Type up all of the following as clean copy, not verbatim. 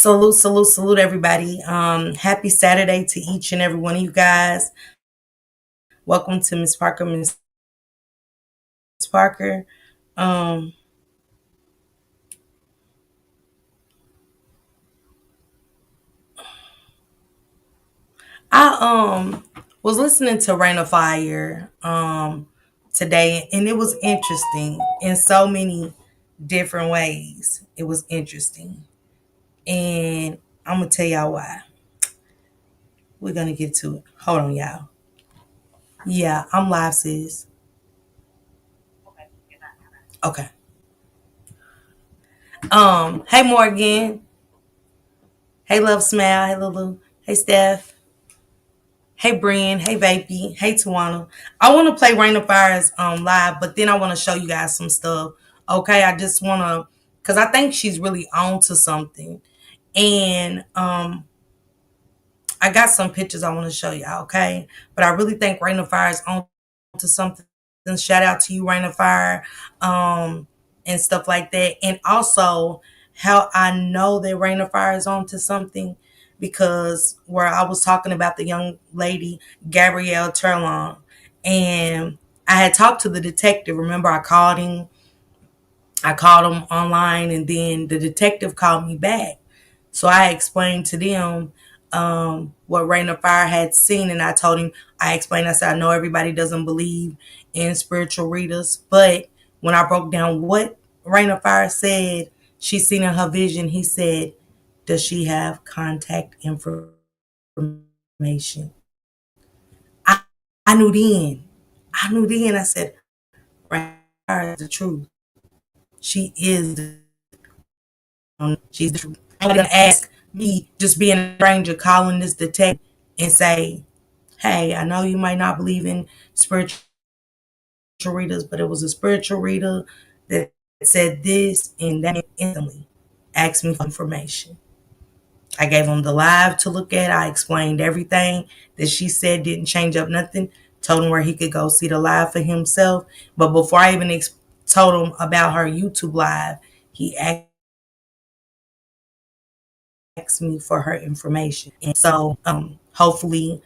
Salute, salute, salute, everybody. Happy Saturday to each and every one of you guys. Welcome to Miss Parker, Miss Parker. Um, I was listening to Rain of Fire today, and it was interesting in so many different ways. It was interesting, and I'm gonna tell y'all why. We're gonna get to it. Hold on, y'all. Yeah, I'm live, sis. Okay. Hey Morgan. Hey Love Smile. Hey Lulu. Hey Steph. Hey Brian. Hey Vapey. Hey Tawana. I want to play Rain of Fires live, but then I want to show you guys some stuff. Okay, I just want to, cause I think she's really on to something, and I got some pictures I want to show y'all. Okay, but I really think Rain of Fire is on to something. Shout out to you, Rain of Fire, and stuff like that, and also how I know that Rain of Fire is on to something because where I was talking about the young lady Gabrielle Turlon, and I had talked to the detective. Remember, I called him online, and then the detective called me back. So I explained to them what Rain of Fire had seen, and I explained, I said, I know everybody doesn't believe in spiritual readers, but when I broke down what Rain of Fire said she seen in her vision, he said, does she have contact information? I, I knew then. I knew then. I said, Rain of Fire is the truth. She is she's the truth. I'm gonna ask me just being a stranger calling this detective and say, hey, I know you might not believe in spiritual readers, but it was a spiritual reader that said this, and that instantly asked me for information. I gave him the live to look at. I explained everything that she said, didn't change up nothing. Told him where he could go see the live for himself. But before I even told him about her YouTube live, he asked me for her information. And so hopefully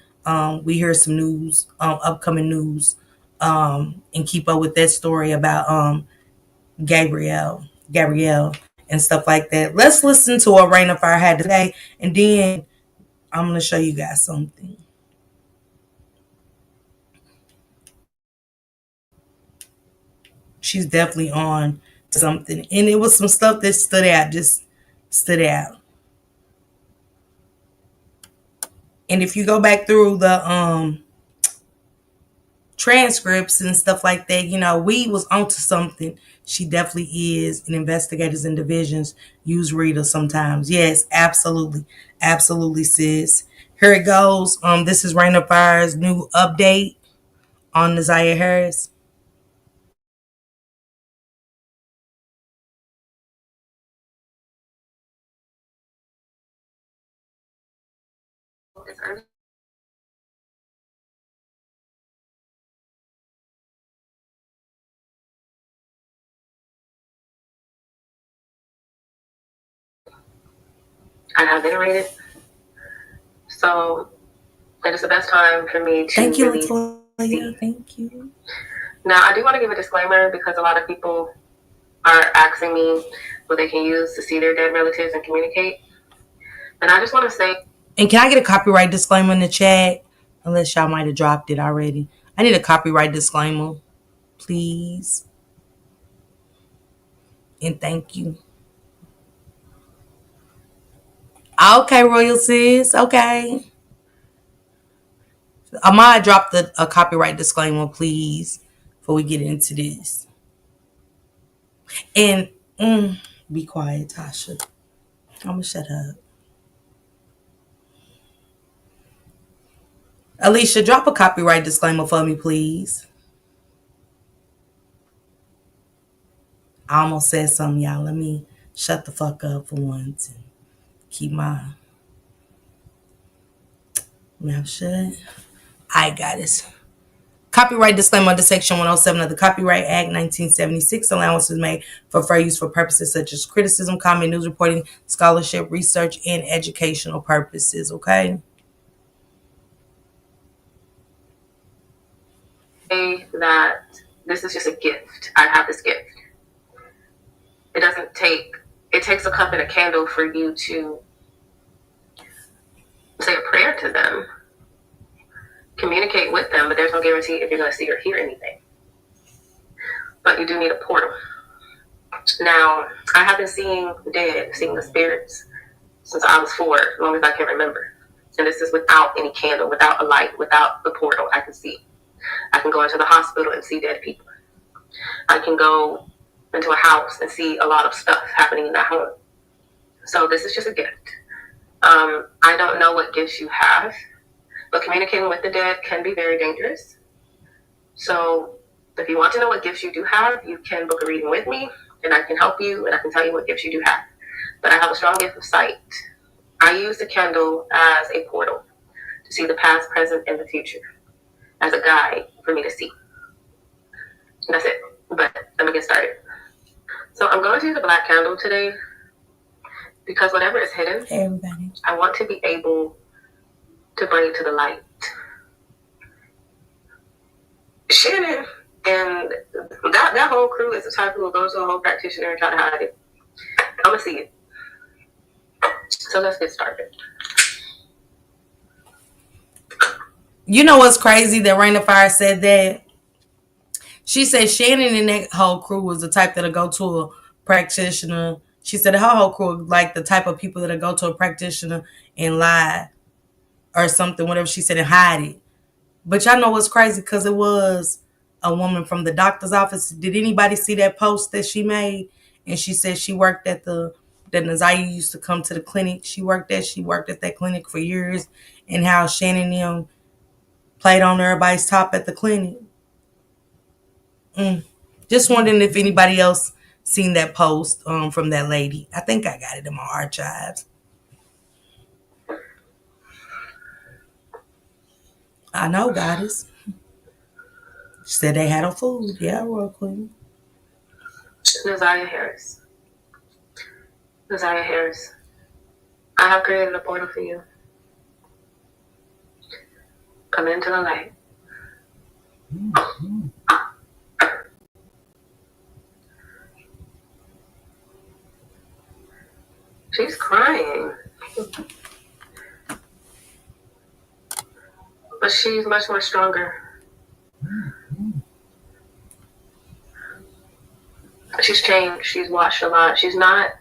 we hear some news, upcoming news, and keep up with that story about Gabrielle, and stuff like that. Let's listen to what Rain of Fire had today, and then I'm going to show you guys something. She's definitely on to something. And it was some stuff that stood out, just stood out. And if you go back through the transcripts and stuff like that, we was onto something. She definitely is. And investigators and divisions use readers sometimes. Yes, absolutely. Absolutely, sis. Here it goes. This is Rain of Fire's new update on Nazaya Harris. I have iterated. So it is the best time for me to Thank you, really Latoya. Thank you. Now, I do want to give a disclaimer because a lot of people are asking me what they can use to see their dead relatives and communicate. And I just want to say. And can I get a copyright disclaimer in the chat? Unless y'all might have dropped it already. I need a copyright disclaimer, please. And thank you. Okay, Royal Sis. Okay. Ahmad dropped a copyright disclaimer, please, before we get into this. And be quiet, Tasha. I'm gonna shut up. Alicia, drop a copyright disclaimer for me, please. I almost said something, y'all. Let me shut the fuck up for once and keep my mouth shut. I got it. Copyright disclaimer under Section 107 of the Copyright Act 1976. Allowances made for fair use for purposes such as criticism, comment, news reporting, scholarship, research, and educational purposes. Okay. That this is just a gift. I have this gift. It takes a cup and a candle for you to say a prayer to them, communicate with them, but there's no guarantee if you're going to see or hear anything. But you do need a portal. Now, I have been seeing the dead, seeing the spirits since I was 4, as long as I can remember. And this is without any candle, without a light, without the portal. I can see. I can go into the hospital and see dead people. I can go into a house and see a lot of stuff happening in that home. So this is just a gift. I don't know what gifts you have, but communicating with the dead can be very dangerous. So if you want to know what gifts you do have, you can book a reading with me, and I can help you, and I can tell you what gifts you do have. But I have a strong gift of sight. I use the candle as a portal to see the past, present, and the future, as a guide for me to see. And that's it. But let me get started. So I'm going to use a black candle today because whatever is hidden, Hey, everybody. I want to be able to bring it to the light. Shannon and that whole crew is the type who will go to a whole practitioner and try to hide it. I'm going to see it. So let's get started. You know what's crazy that Rain of Fire said that? She said Shannon and that whole crew was the type that'll go to a practitioner. She said her whole crew like the type of people that'll go to a practitioner and lie or something, whatever she said, and hide it. But y'all know what's crazy? Because it was a woman from the doctor's office. Did anybody see that post that she made? And she said she worked at that Naziah used to come to the clinic. She worked at that clinic for years, and how Shannon and them played on everybody's top at the clinic. Just wondering if anybody else seen that post from that lady. I think I got it in my archives. I know, Goddess. She said they had her food. Yeah, Royal Queen. Naziah Harris. Naziah Harris. I have created a portal for you. Come into the light. She's crying. But she's much more stronger. She's changed. She's watched a lot. She's not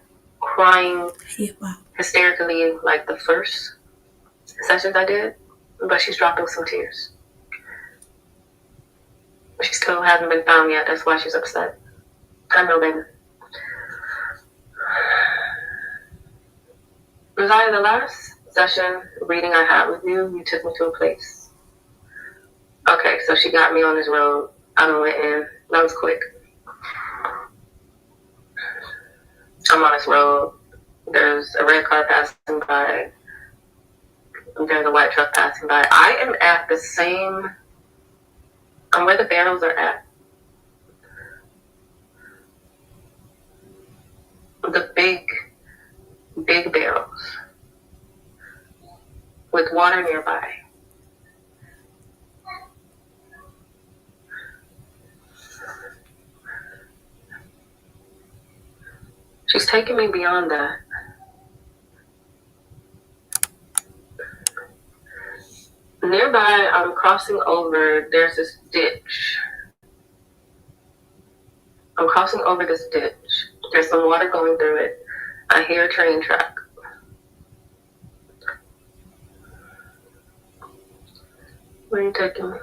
crying hysterically like the first sessions I did, but she's dropping some tears. She still hasn't been found yet. That's why she's upset. I know, baby. Naziah, the last session reading I had with you, you took me to a place. Okay, so she got me on this road. I done went in. That was quick. I'm on this road. There's a red car passing by. There's a white truck passing by. I am at the same... I'm where the barrels are at. The big barrels. With water nearby. She's taking me beyond that. Nearby, I'm crossing over, there's this ditch. I'm crossing over this ditch. There's some water going through it. I hear a train track. Where are you taking me?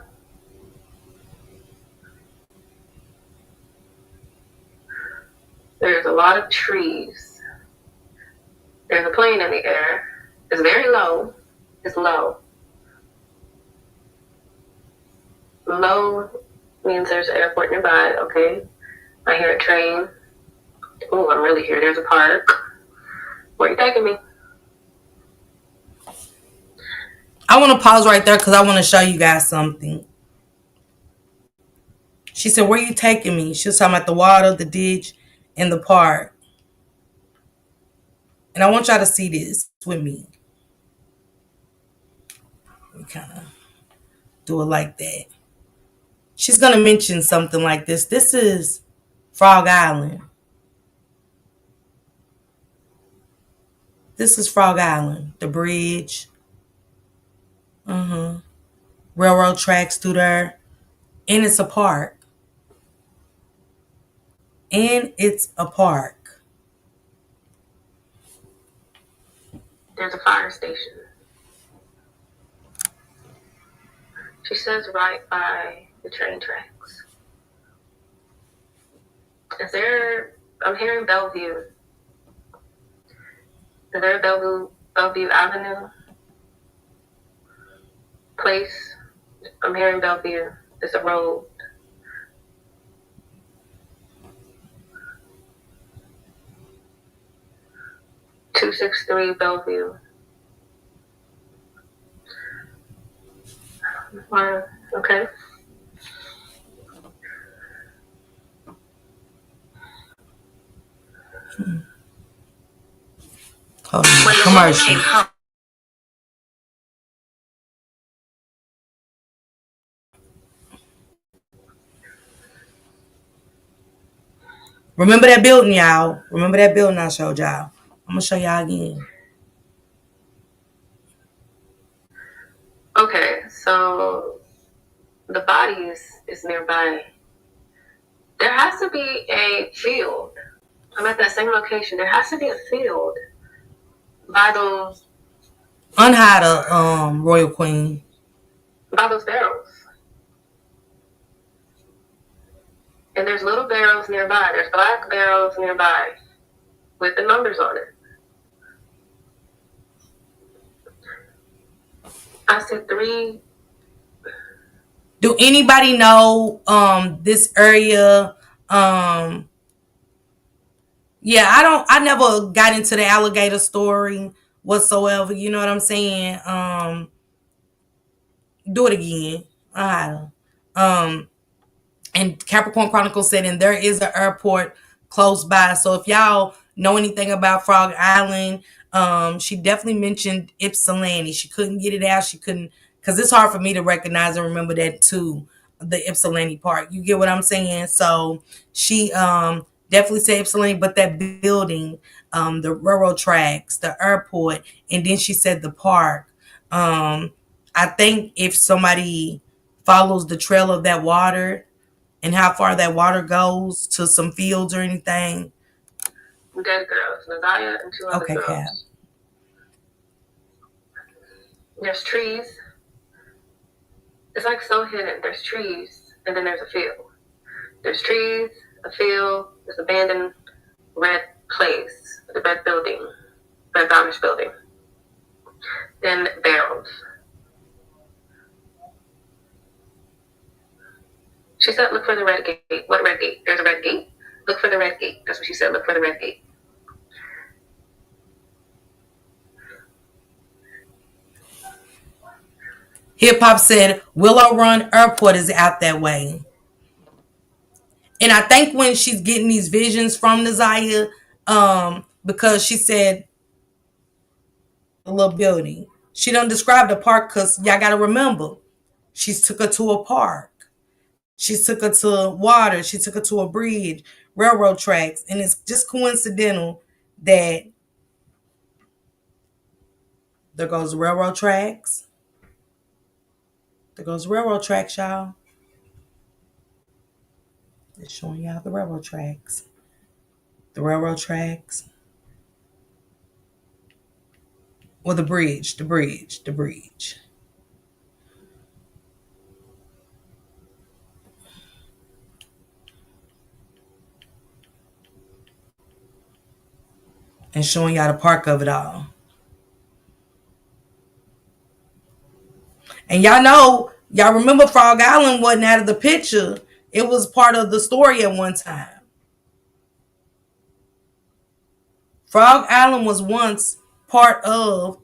There's a lot of trees. There's a plane in the air. It's very low. It's low. Low means there's an airport nearby, okay? I hear a train. Oh, I'm really here. There's a park. Where are you taking me? I want to pause right there because I want to show you guys something. She said, "Where you taking me?" She was talking about the water, the ditch, and the park. And I want y'all to see this with me. We kind of do it like that. She's gonna mention something like this. This is Frog Island. This is Frog Island. The bridge. Railroad tracks through there. And it's a park. And it's a park. There's a fire station. She says right by the train tracks. Is there? I'm hearing Bellevue. Is there a Bellevue Avenue place? I'm hearing Bellevue. It's a road. "263 Bellevue." Okay. Hold on. Commercial. Remember that building, y'all. Remember that building I showed y'all. I'm gonna show y'all again. Okay, so the body is nearby. There has to be a field. I'm at that same location. There has to be a field by those Unhide a royal queen. barrels. And there's little barrels nearby. There's black barrels nearby with the numbers on it. I said 3. Do anybody know this area? Yeah, I never got into the alligator story whatsoever. You know what I'm saying? Do it again. And Capricorn Chronicles said, and there is an airport close by. So if y'all know anything about Frog Island, she definitely mentioned Ypsilanti. She couldn't get it out. She couldn't, because it's hard for me to recognize and remember that too, the Ypsilanti part. You get what I'm saying? So she definitely said Ypsilanti, but that building, the railroad tracks, the airport, and then she said the park. I think if somebody follows the trail of that water, and how far that water goes to some fields or anything. Dead girls, Nazaya and 2 other Okay, girls. Cap. There's trees. It's like so hidden. There's trees, and then there's a field. There's trees, a field, this abandoned red place, the red building, red brownish building. Then barrels. She said, "Look for the red gate." What red gate? There's a red gate. Look for the red gate. That's what she said. Look for the red gate. Hip Hop said Willow Run Airport is out that way. And I think when she's getting these visions from Nazaya, because she said a little building. She don't describe the park because y'all gotta remember, she took her to a park. She took her to water. She took her to a bridge, railroad tracks. And it's just coincidental that there goes railroad tracks. There goes railroad tracks, y'all. It's showing y'all the railroad tracks. The railroad tracks. Or the bridge, the bridge, the bridge. And showing y'all the park of it all. And y'all know, y'all remember Frog Island wasn't out of the picture. It was part of the story at one time. Frog Island was once part of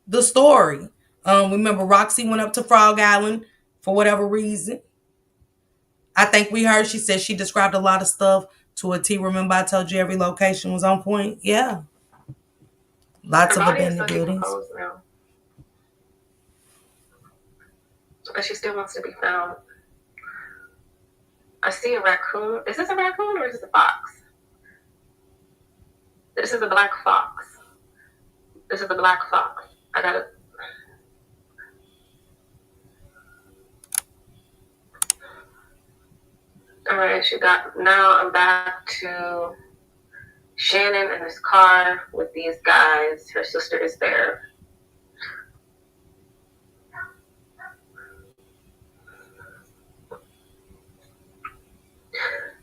the story. Remember Roxy went up to Frog Island for whatever reason. I think we heard she said she described a lot of stuff to a T. Remember I told you every location was on point? Yeah. Lots Her of body is abandoned so buildings. decomposed now, but she still wants to be found. I see a raccoon. Is this a raccoon or is this a fox? This is a black fox. This is a black fox. I gotta. All right, she got. Now I'm back to Shannon in his car with these guys. Her sister is there.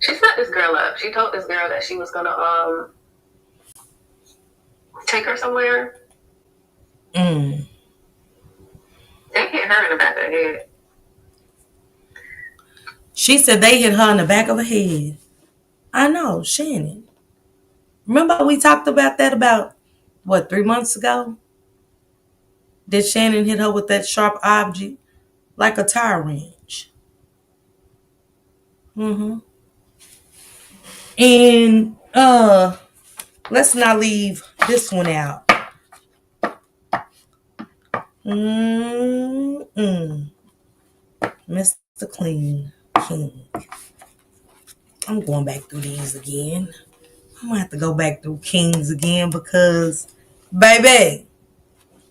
She set this girl up. She told this girl that she was gonna take her somewhere. Mm. They hit her in the back of the head. She said they hit her in the back of her head. I know, Shannon. Remember we talked about that about, what, 3 months ago? Did Shannon hit her with that sharp object like a tire wrench? Mm-hmm. And let's not leave this one out. Mm-mm. Mr. Clean King. I'm going back through these again. I'm gonna have to go back through Kings again because, baby,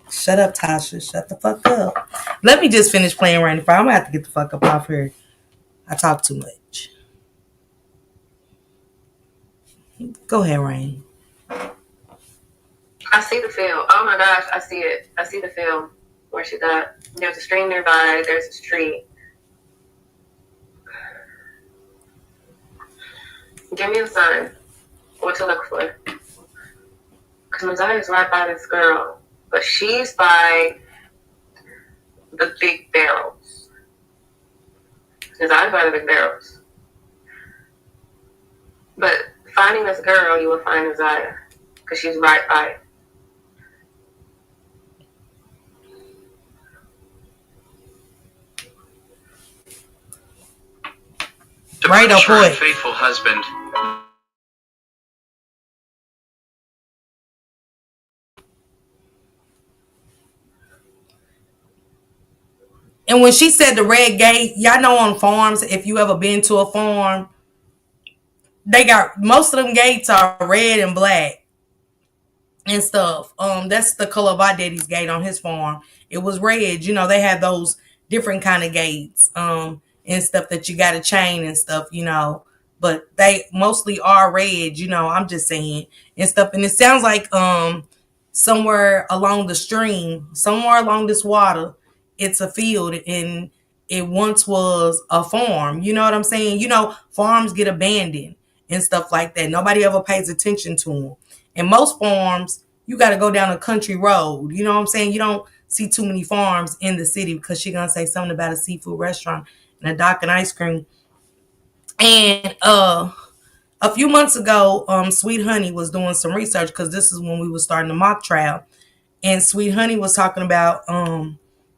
shut up, Tasha. Shut the fuck up. Let me just finish playing Rainy Fire. I'm gonna have to get the fuck up off here. I talk too much. Go ahead, Rain. I see the film. Oh my gosh, I see it. I see the film where she got. There's a stream nearby. There's this tree. Give me a sign. What to look for? Because Messiah is right by this girl, but she's by the big barrels. Messiah's by the big barrels. But finding this girl, you will find Messiah because she's right by it. Right up, boy. Faithful husband. And when she said the red gate, y'all know on farms, if you ever been to a farm, they got most of them gates are red and black and stuff. That's the color of our daddy's gate on his farm. It was red. You know, they had those different kind of gates, and stuff that you got to chain and stuff, you know. But they mostly are red, you know, I'm just saying and stuff. And it sounds like somewhere along the stream, somewhere along this water, it's a field and it once was a farm. You know what I'm saying? You know, farms get abandoned and stuff like that. Nobody ever pays attention to them. And most farms, you got to go down a country road. You know what I'm saying? You don't see too many farms in the city because she's going to say something about a seafood restaurant and a dock and ice cream. And a few months ago, Sweet Honey was doing some research because this is when we were starting the mock trial. And Sweet Honey was talking about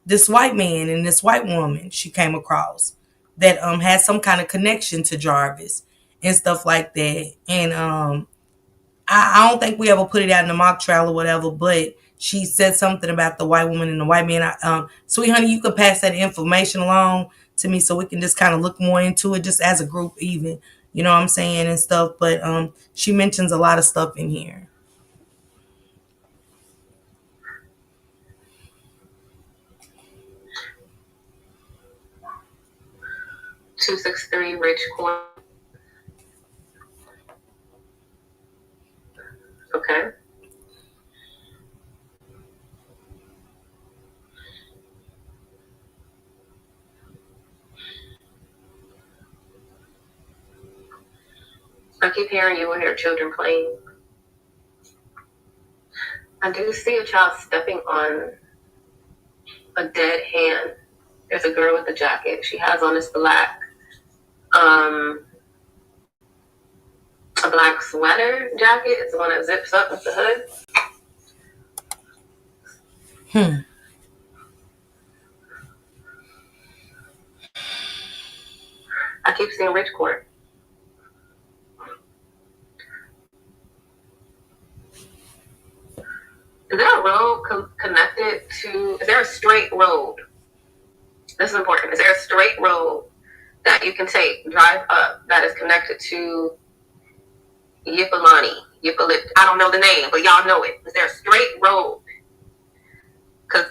this white man and this white woman she came across that had some kind of connection to Jarvis and stuff like that. And I don't think we ever put it out in the mock trial or whatever, but she said something about the white woman and the white man. Sweet Honey, you could pass that information along to me so we can just kind of look more into it just as a group even. You know what I'm saying and stuff. But she mentions a lot of stuff in here. 263 Ridge Court. Okay. I keep hearing you will hear children playing. I do see a child stepping on a dead hand. There's a girl with a jacket. She has on this black, a black sweater jacket. It's the one that zips up with the hood. I keep seeing Ridgecourt. Is there a road connected to? Is there a straight road? This is important. Is there a straight road that you can drive up, that is connected to Ypsilanti? I don't know the name, but y'all know it. Is there a straight road? Because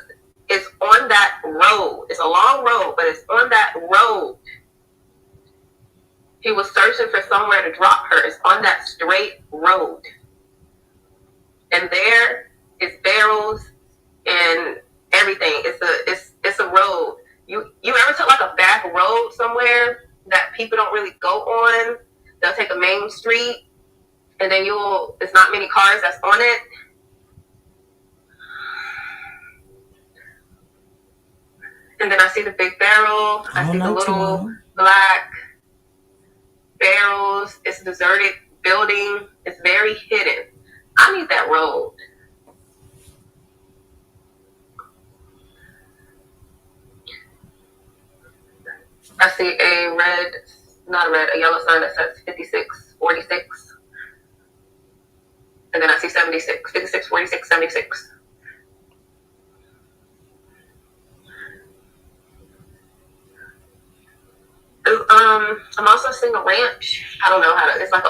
it's on that road. It's a long road, but it's on that road. He was searching for somewhere to drop her. It's on that straight road. And there is barrels and everything. It's a road. You ever took like a back road somewhere that people don't really go on? They'll take a main street and then it's not many cars that's on it. And then I see the big barrel. I see the little black barrels. It's a deserted building. It's very hidden. I need that road. I see a yellow sign that says 5646. And then I see 76, 56, 46, 76. I'm also seeing a ranch. I don't know it's like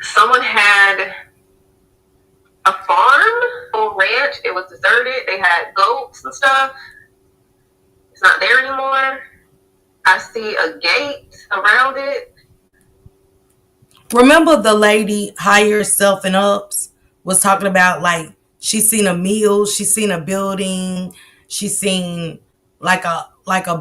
someone had a farm or ranch. It was deserted. They had goats and stuff. It's not there anymore. I see a gate around it. Remember the lady Higher Self and Ups was talking about, like, she's seen a meal, she's seen a building, she's seen like a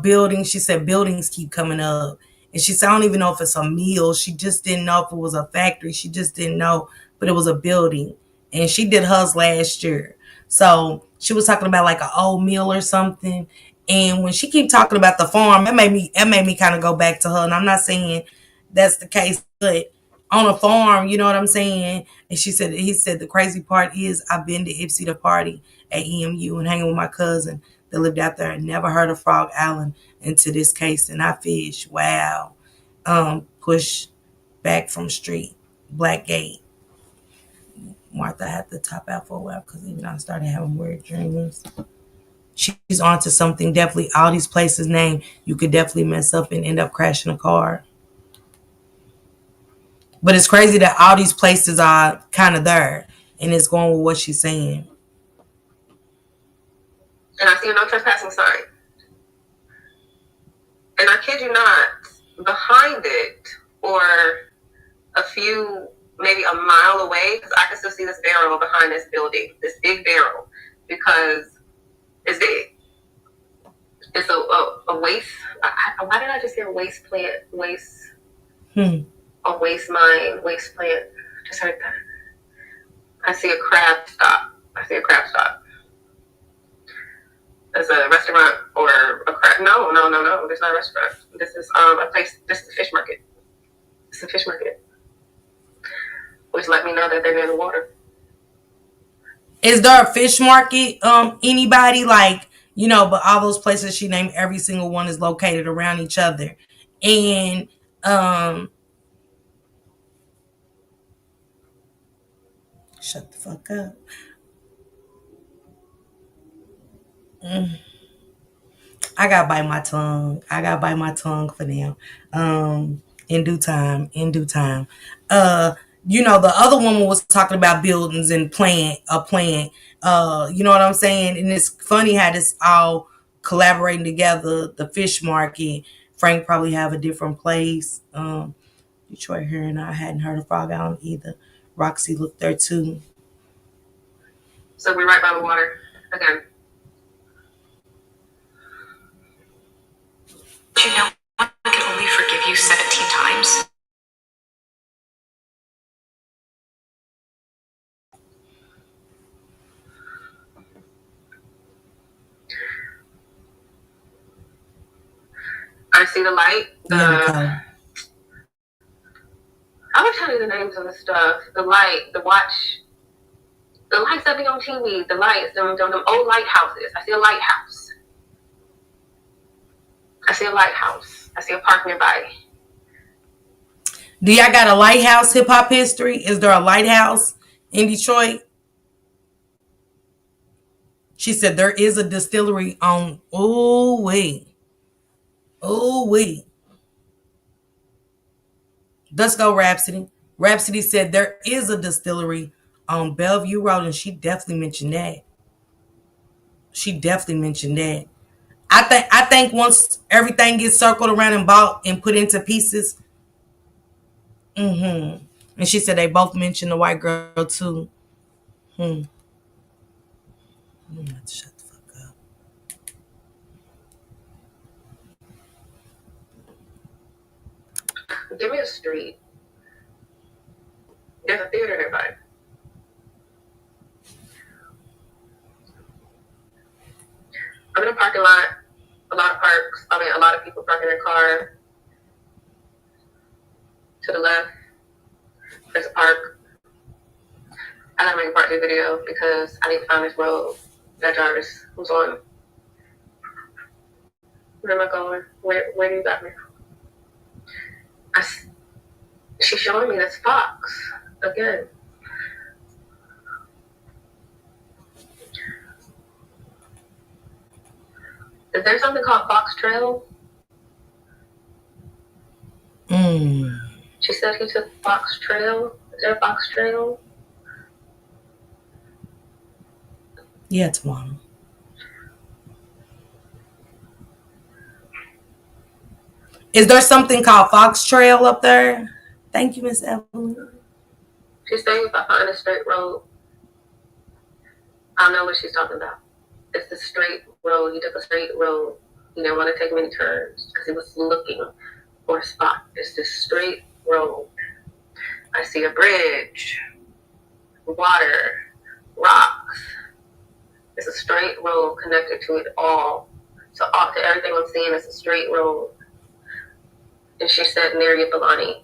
building. She said buildings keep coming up. And she said, I don't even know if it's a meal. She just didn't know if it was a factory. She just didn't know, but it was a building. And she did hers last year. So she was talking about like an old meal or something. And when she keep talking about the farm, it made me kind of go back to her. And I'm not saying that's the case, but on a farm, you know what I'm saying? And he said the crazy part is I've been to Ipsy to party at EMU and hanging with my cousin that lived out there and never heard of Frog Island into this case. And I fish. Wow. Push back from street. Black gate. Martha had to top out for a while because even I started having weird dreams. She's onto something. Definitely all these places named, you could definitely mess up and end up crashing a car. But it's crazy that all these places are kind of there, and it's going with what she's saying. And I see a no trespassing sign. And I kid you not, behind it, or a few, maybe a mile away, because I can still see this barrel behind this building, this big barrel, because it's big. It's a waste. Why did I just hear waste plant? A waste mine, waste plant. Just heard that. I see a crab stop. There's a restaurant or a crab. No. There's not a restaurant. This is a place. This is a fish market. It's a fish market. Which let me know that they're near the water. Is there a fish market? Anybody, like, but all those places she named, every single one is located around each other. And shut the fuck up. I gotta bite my tongue for now. In due time. The other woman was talking about buildings and a plant. You know what I'm saying? And it's funny how this all collaborating together. The fish market. Frank probably have a different place. Detroit here, and I hadn't heard of Frog Island either. Roxy looked there too. So we're right by the water again. You know, I can only forgive you 17 times. I see the light. I was telling you the names of the stuff. The light, the watch, the lights that be on TV, the lights, them old lighthouses. I see a lighthouse. I see a lighthouse. I see a park nearby. Do y'all got a lighthouse hip hop history? Is there a lighthouse in Detroit? She said there is a distillery on. Oh wait. Oh wait. Let's go, Rhapsody. Rhapsody said there is a distillery on Bellevue Road, and she definitely mentioned that. She definitely mentioned that. I think once everything gets circled around and bought and put into pieces. And she said they both mentioned the white girl too. I'm gonna have to shut the fuck up. Give me a street. There's a theater nearby. I'm in a parking lot. A lot of parks. I mean, a lot of people parking their car. To the left, there's a park. I gotta make a part 2 video because I need to find this road that Jarvis was on. Where am I going? Where do you got me? She's showing me this fox again. Is there something called Fox Trail? She said he took Fox Trail. Is there a Fox Trail? Yeah, tomorrow. Is there something called Fox Trail up there? Thank you, Miss Evelyn. She's saying if I find a straight road, I'll know what she's talking about. It's the straight road. He took a straight road. He didn't want to take many turns because he was looking for a spot. It's this straight road. I see a bridge, water, rocks. It's a straight road connected to it all. So to everything I'm seeing is a straight road. And she said near Ypsilanti.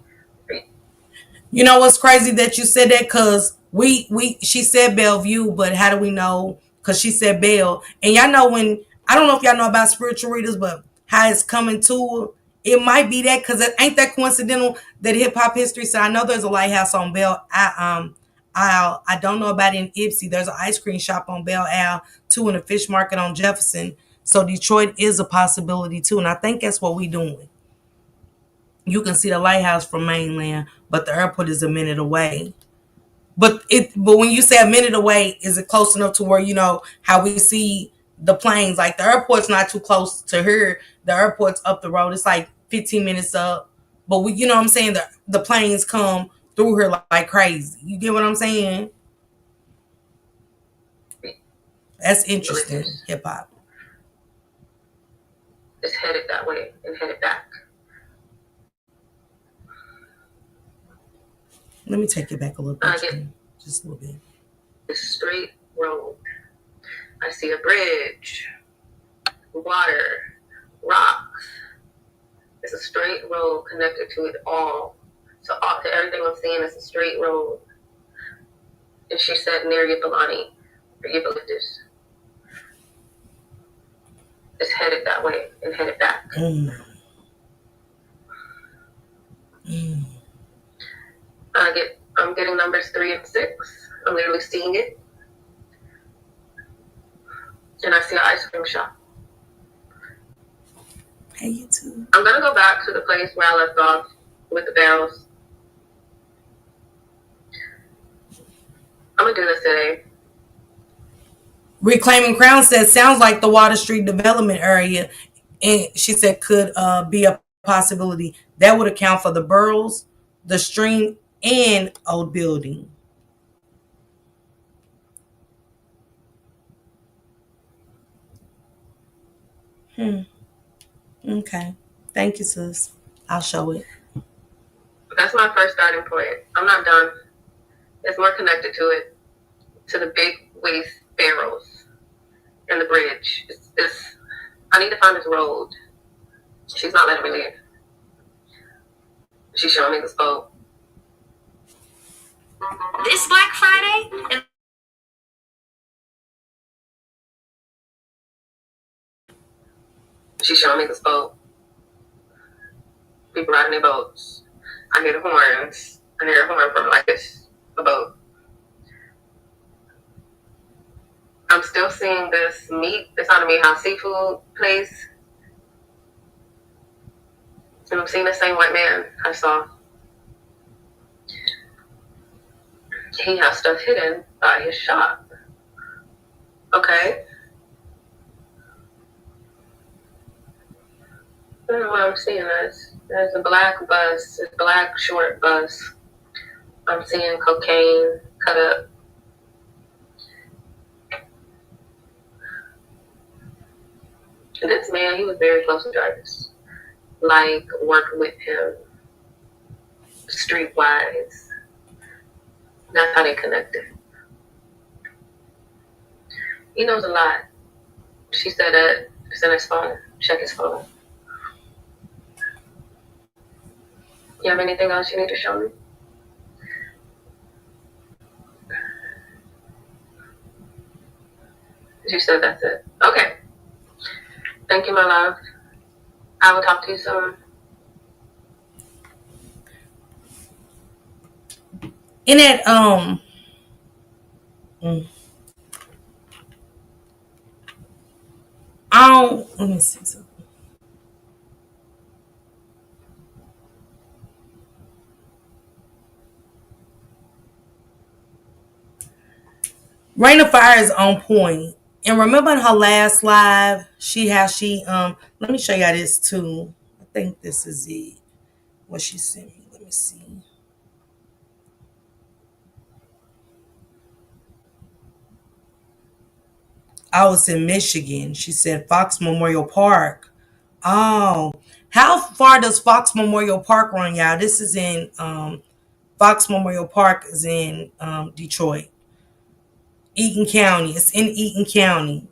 You know what's crazy that you said that? Cause she said Bellevue, but how do we know? Cause she said Bell. And y'all know when, I don't know if y'all know about spiritual readers, but how it's coming to it might be that, cause it ain't that coincidental that hip hop history. So I know there's a lighthouse on Bell. I don't know about it in Ipsy. There's an ice cream shop on Belle Isle too, and a fish market on Jefferson. So Detroit is a possibility too, and I think that's what we doing. You can see the lighthouse from mainland, but the airport is a minute away. But when you say a minute away, is it close enough to where you know how we see the planes? Like the airport's not too close to here. The airport's up the road. It's like 15 minutes up. But you know what I'm saying? The planes come through here like crazy. You get what I'm saying? That's interesting. Hip hop. It's headed that way and headed back. Let me take it back a little bit. Just a little bit. It's straight road. I see a bridge, water, rocks. It's a straight road connected to it all. So to everything I'm seeing is a straight road. And she said near Ypsilanti, or Eucalyptus. It's headed that way and headed back. I'm getting numbers 3 and 6. I'm literally seeing it. And I see an ice cream shop. Hey, you too. I'm going to go back to the place where I left off with the barrels. I'm going to do this today. Reclaiming Crown says, sounds like the Water Street development area. And she said could be a possibility. That would account for the Burroughs, the stream, and old building. Okay. Thank you, sis. I'll show it. That's my first starting point. I'm not done. There's more connected to it. To the big waste barrels and the bridge. I need to find this road. She's not letting me leave. She's showing me this boat. This Black Friday, She's showing me this boat. people riding their boats. I hear the horns. I hear a horn from like a boat. I'm still seeing this meat. It's not a meat house seafood place. And I'm seeing the same white man I saw. He has stuff hidden by his shop. Okay. I don't know what I'm seeing. There's a black bus, a black short bus. I'm seeing cocaine cut up. This man, he was very close to Jarvis. Like, working with him streetwise. That's how they connected. He knows a lot. She said that. It's in his phone. Check his phone. You have anything else you need to show me? You said that's it. Okay. Thank you, my love. I will talk to you soon. In that let me see something. Rain of Fire is on point. And remember in her last live, let me show you this too. I think this is it. What she sent me. Let me see. I was in Michigan. She said Fox Memorial Park. Oh, how far does Fox Memorial Park run, y'all? This is in Fox Memorial Park is in Detroit, Eaton County. It's in Eaton County.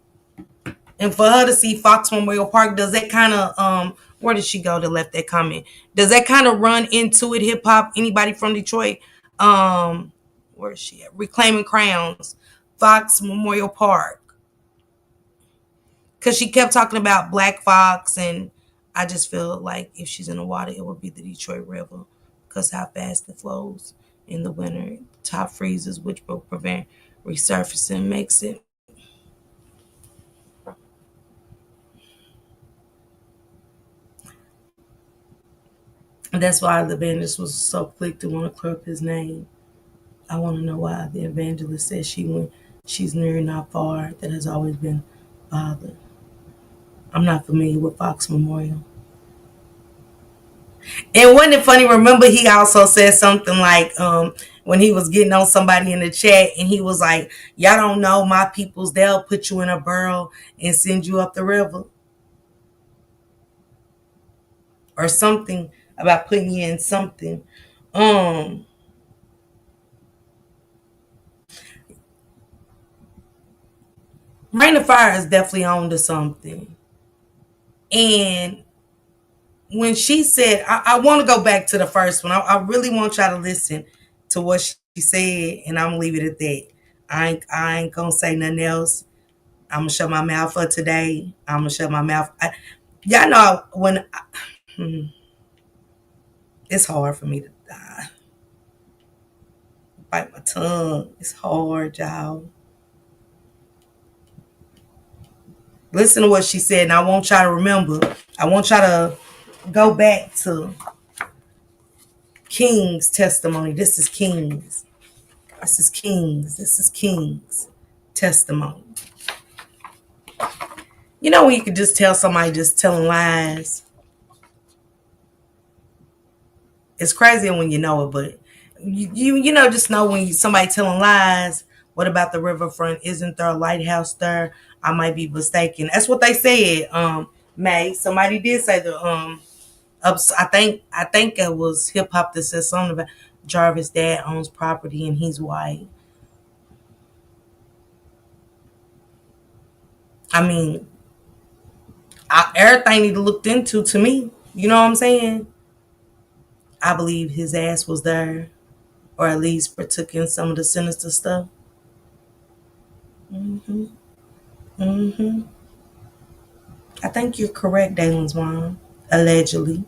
And for her to see Fox Memorial Park, does that kind of where did she go to left that comment? Does that kind of run into it? Hip hop? Anybody from Detroit? Where is she at? Reclaiming Crowns, Fox Memorial Park. Because she kept talking about Black Fox, and I just feel like if she's in the water, it would be the Detroit River because how fast it flows in the winter. Top freezes, which will prevent resurfacing, makes it. And that's why the evangelist was so quick to want to clear up his name. I want to know why the evangelist says she's near not far. That has always been bothered. I'm not familiar with Fox Memorial. And wasn't it funny? Remember, he also said something like, when he was getting on somebody in the chat, and he was like, "Y'all don't know my peoples. They'll put you in a barrel and send you up the river," or something about putting you in something. Rain of Fire is definitely on to something. And when she said, I want to go back to the first one. I really want y'all to listen to what she said, and I'm gonna leave it at that. I ain't gonna say nothing else. I'm gonna shut my mouth for today. I'm gonna shut my mouth. Y'all know it's hard for me to bite my tongue. It's hard, y'all. Listen to what she said, and I want y'all to remember. I want y'all to go back to King's testimony. This is King's. This is King's. This is King's testimony. You know when you can just tell somebody just telling lies? It's crazy when you know it, but you know just know when somebody telling lies. What about the riverfront? Isn't there a lighthouse there? I might be mistaken. That's what they said. May somebody did say the I think it was hip hop that said something about Jarvis' dad owns property and he's white. I mean, everything need to looked into to me. You know what I'm saying? I believe his ass was there, or at least partook in some of the sinister stuff. hmm hmm I think you're correct, Dalen's mom. Allegedly.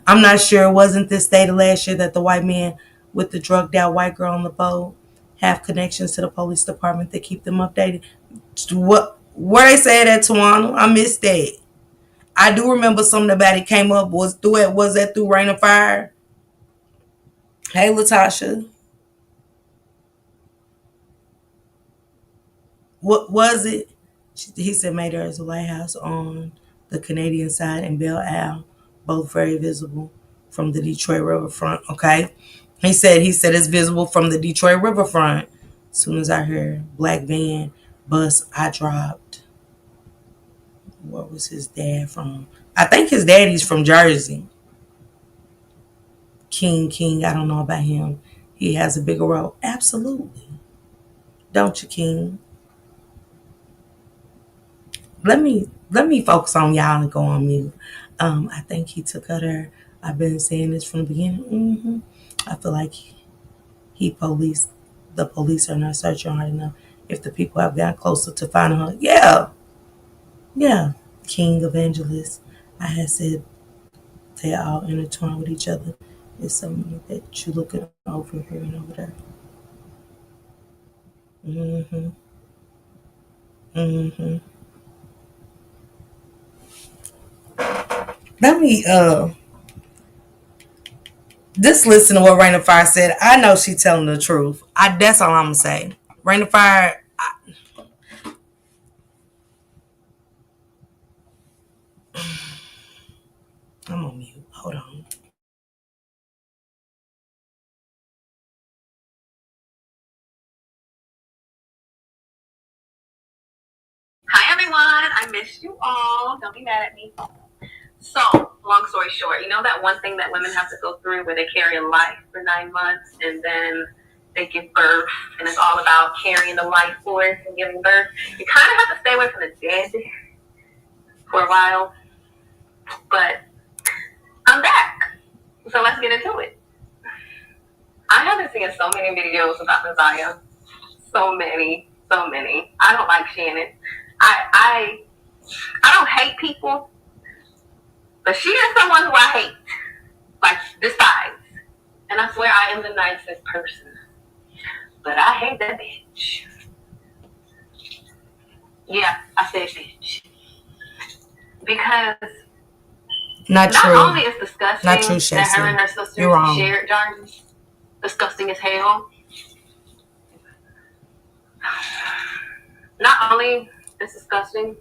I'm not sure. Wasn't this day the last year that the white man with the drugged out white girl on the boat have connections to the police department that keep them updated? What? Where they said that, Tawana? I missed that. I do remember something about it came up. Was that through Rain of Fire? Hey, Latasha. What was it? He said made her as a lighthouse on the Canadian side and Belle Isle, both very visible from the Detroit riverfront. Okay. He said it's visible from the Detroit riverfront. As soon as I heard black van bus, I dropped. What was his dad from? I think his daddy's from Jersey. King, I don't know about him. He has a bigger role. Absolutely. Don't you, King? Let me focus on y'all and go on mute. I think he took her there. I've been saying this from the beginning. I feel like the police are not searching hard enough. If the people have gotten closer to finding her, yeah, King Evangelist. I had said they all intertwined with each other. It's something that you looking over here and over there. Mm-hmm. Mm-hmm. Let me just listen to what Rain Fire said. I know she telling the truth. That's all I'm gonna say. Rain Fire. I'm on mute. Hold on. Hi everyone, I missed you all. Don't be mad at me. So, long story short, you know that one thing that women have to go through where they carry a life for 9 months and then they give birth, and it's all about carrying the life force and giving birth. You kind of have to stay away from the dead for a while, but I'm back. So let's get into it. I have been seeing so many videos about Messiah. So many. I don't like Shannon. I don't hate people, but she is someone who I hate, like despise. And I swear I am the nicest person, but I hate that bitch. Yeah, I said bitch because Not not true. only is disgusting Not true, that her and her Shasta. sisters You're wrong. shared jars, disgusting as hell. Not only is disgusting,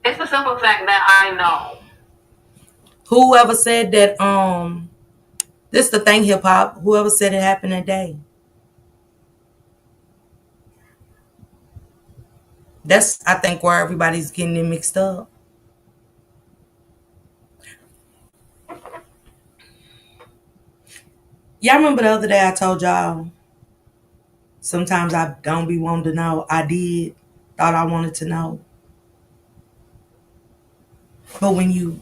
it's the simple fact that I know. Whoever said that this the thing, hip hop, whoever said it happened that day. That's I think where everybody's getting it mixed up. Y'all remember the other day I told y'all sometimes I don't be wanting to know. I did. Thought I wanted to know. But when you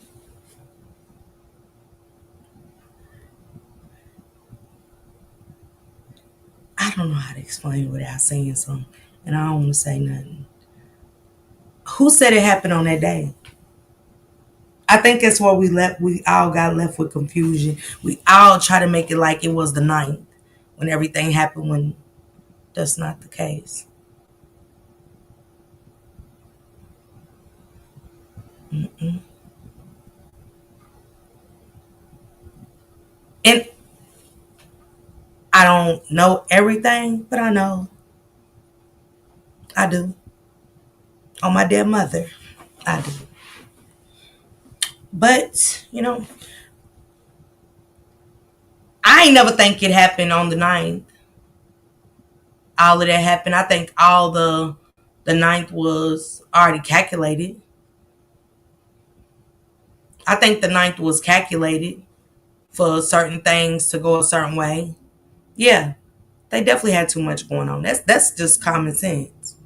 I don't know how to explain it without saying something. And I don't want to say nothing. Who said it happened on that day? I think that's where we all got left with confusion. We all try to make it like it was the ninth when everything happened when that's not the case. Mm-mm. And I don't know everything, but I know I do. On my dead mother, I do. But, I ain't never think it happened on the ninth. All of that happened. I think all the ninth was already calculated. I think the ninth was calculated for certain things to go a certain way. Yeah, they definitely had too much going on. That's just common sense.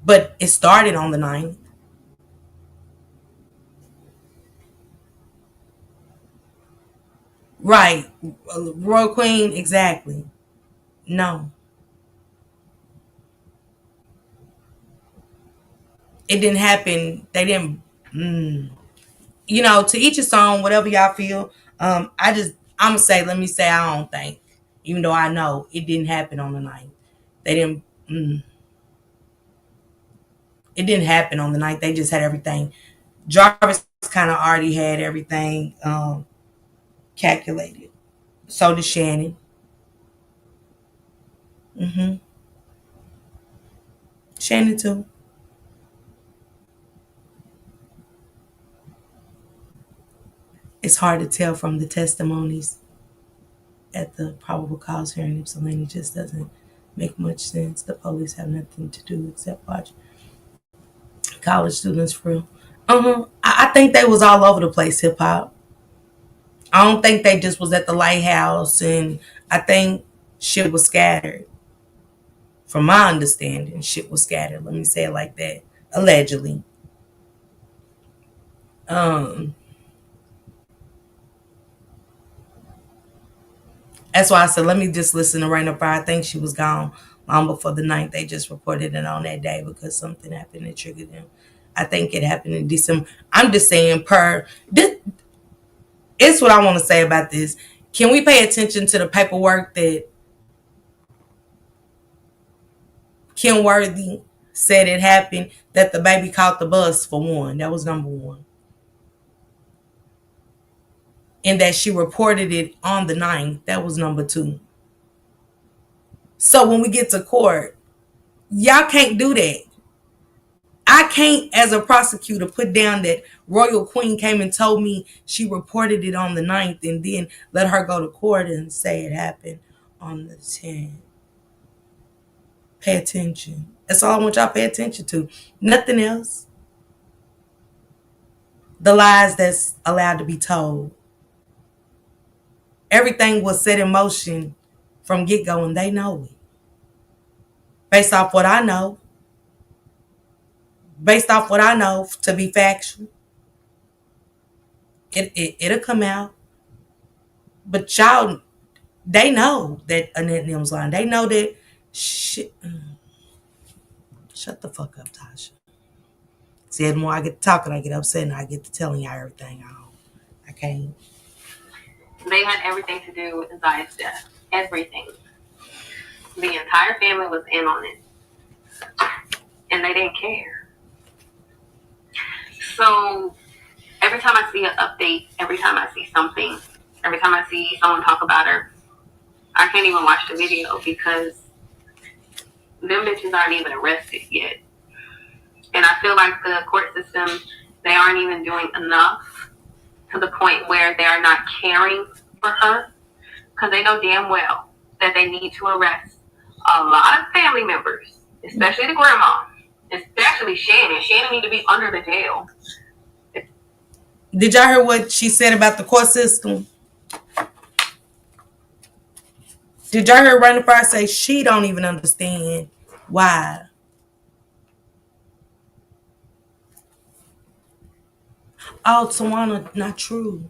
But it started on the ninth. Right. Royal Queen, exactly. No. It didn't happen. They didn't. To each his own. Whatever y'all feel. I'm gonna say. Let me say. I don't think, even though I know it didn't happen on the night. They didn't. It didn't happen on the night. They just had everything. Jarvis kind of already had everything calculated. So did Shannon. Shannon too. It's hard to tell from the testimonies at the probable cause hearing. Ypsilanti just doesn't make much sense. The police have nothing to do except watch college students for real. I think they was all over the place, hip hop. I don't think they just was at the lighthouse, and I think shit was scattered. From my understanding, shit was scattered. Let me say it like that. Allegedly. Um, that's why I said let me just listen to Rain Fire. I think she was gone long before the night. They just reported it on that day because something happened that triggered them. I think it happened in December. I'm just saying per this. It's what I want to say about this. Can we pay attention to the paperwork that Kim Worthy said it happened? That the baby caught the bus for one. That was number one. And that she reported it on the 9th. That was number two. So when we get to court, y'all can't do that. I can't, as a prosecutor, put down that Royal Queen came and told me she reported it on the 9th and then let her go to court and say it happened on the 10th. Pay attention. That's all I want y'all to pay attention to. Nothing else. The lies that's allowed to be told. Everything was set in motion from get-go and they know it. Based off what I know. Based off what I know to be factual. It'll come out. But y'all, they know that Annette Nim's lying. They know that shit. Shut the fuck up, Tasha. See, the more I get to talking, I get upset and I get to telling y'all everything. I can't. They had everything to do with Zia's death. Everything. The entire family was in on it. And they didn't care. So every time I see an update, every time I see something, every time I see someone talk about her, I can't even watch the video because them bitches aren't even arrested yet. And I feel like the court system, they aren't even doing enough to the point where they are not caring for her because they know damn well that they need to arrest a lot of family members, especially the grandma, especially Shannon. Shannon need to be under the jail. Did y'all hear what she said about the court system? Did y'all hear Raina Fire say she don't even understand why? Oh, Tawana, not true.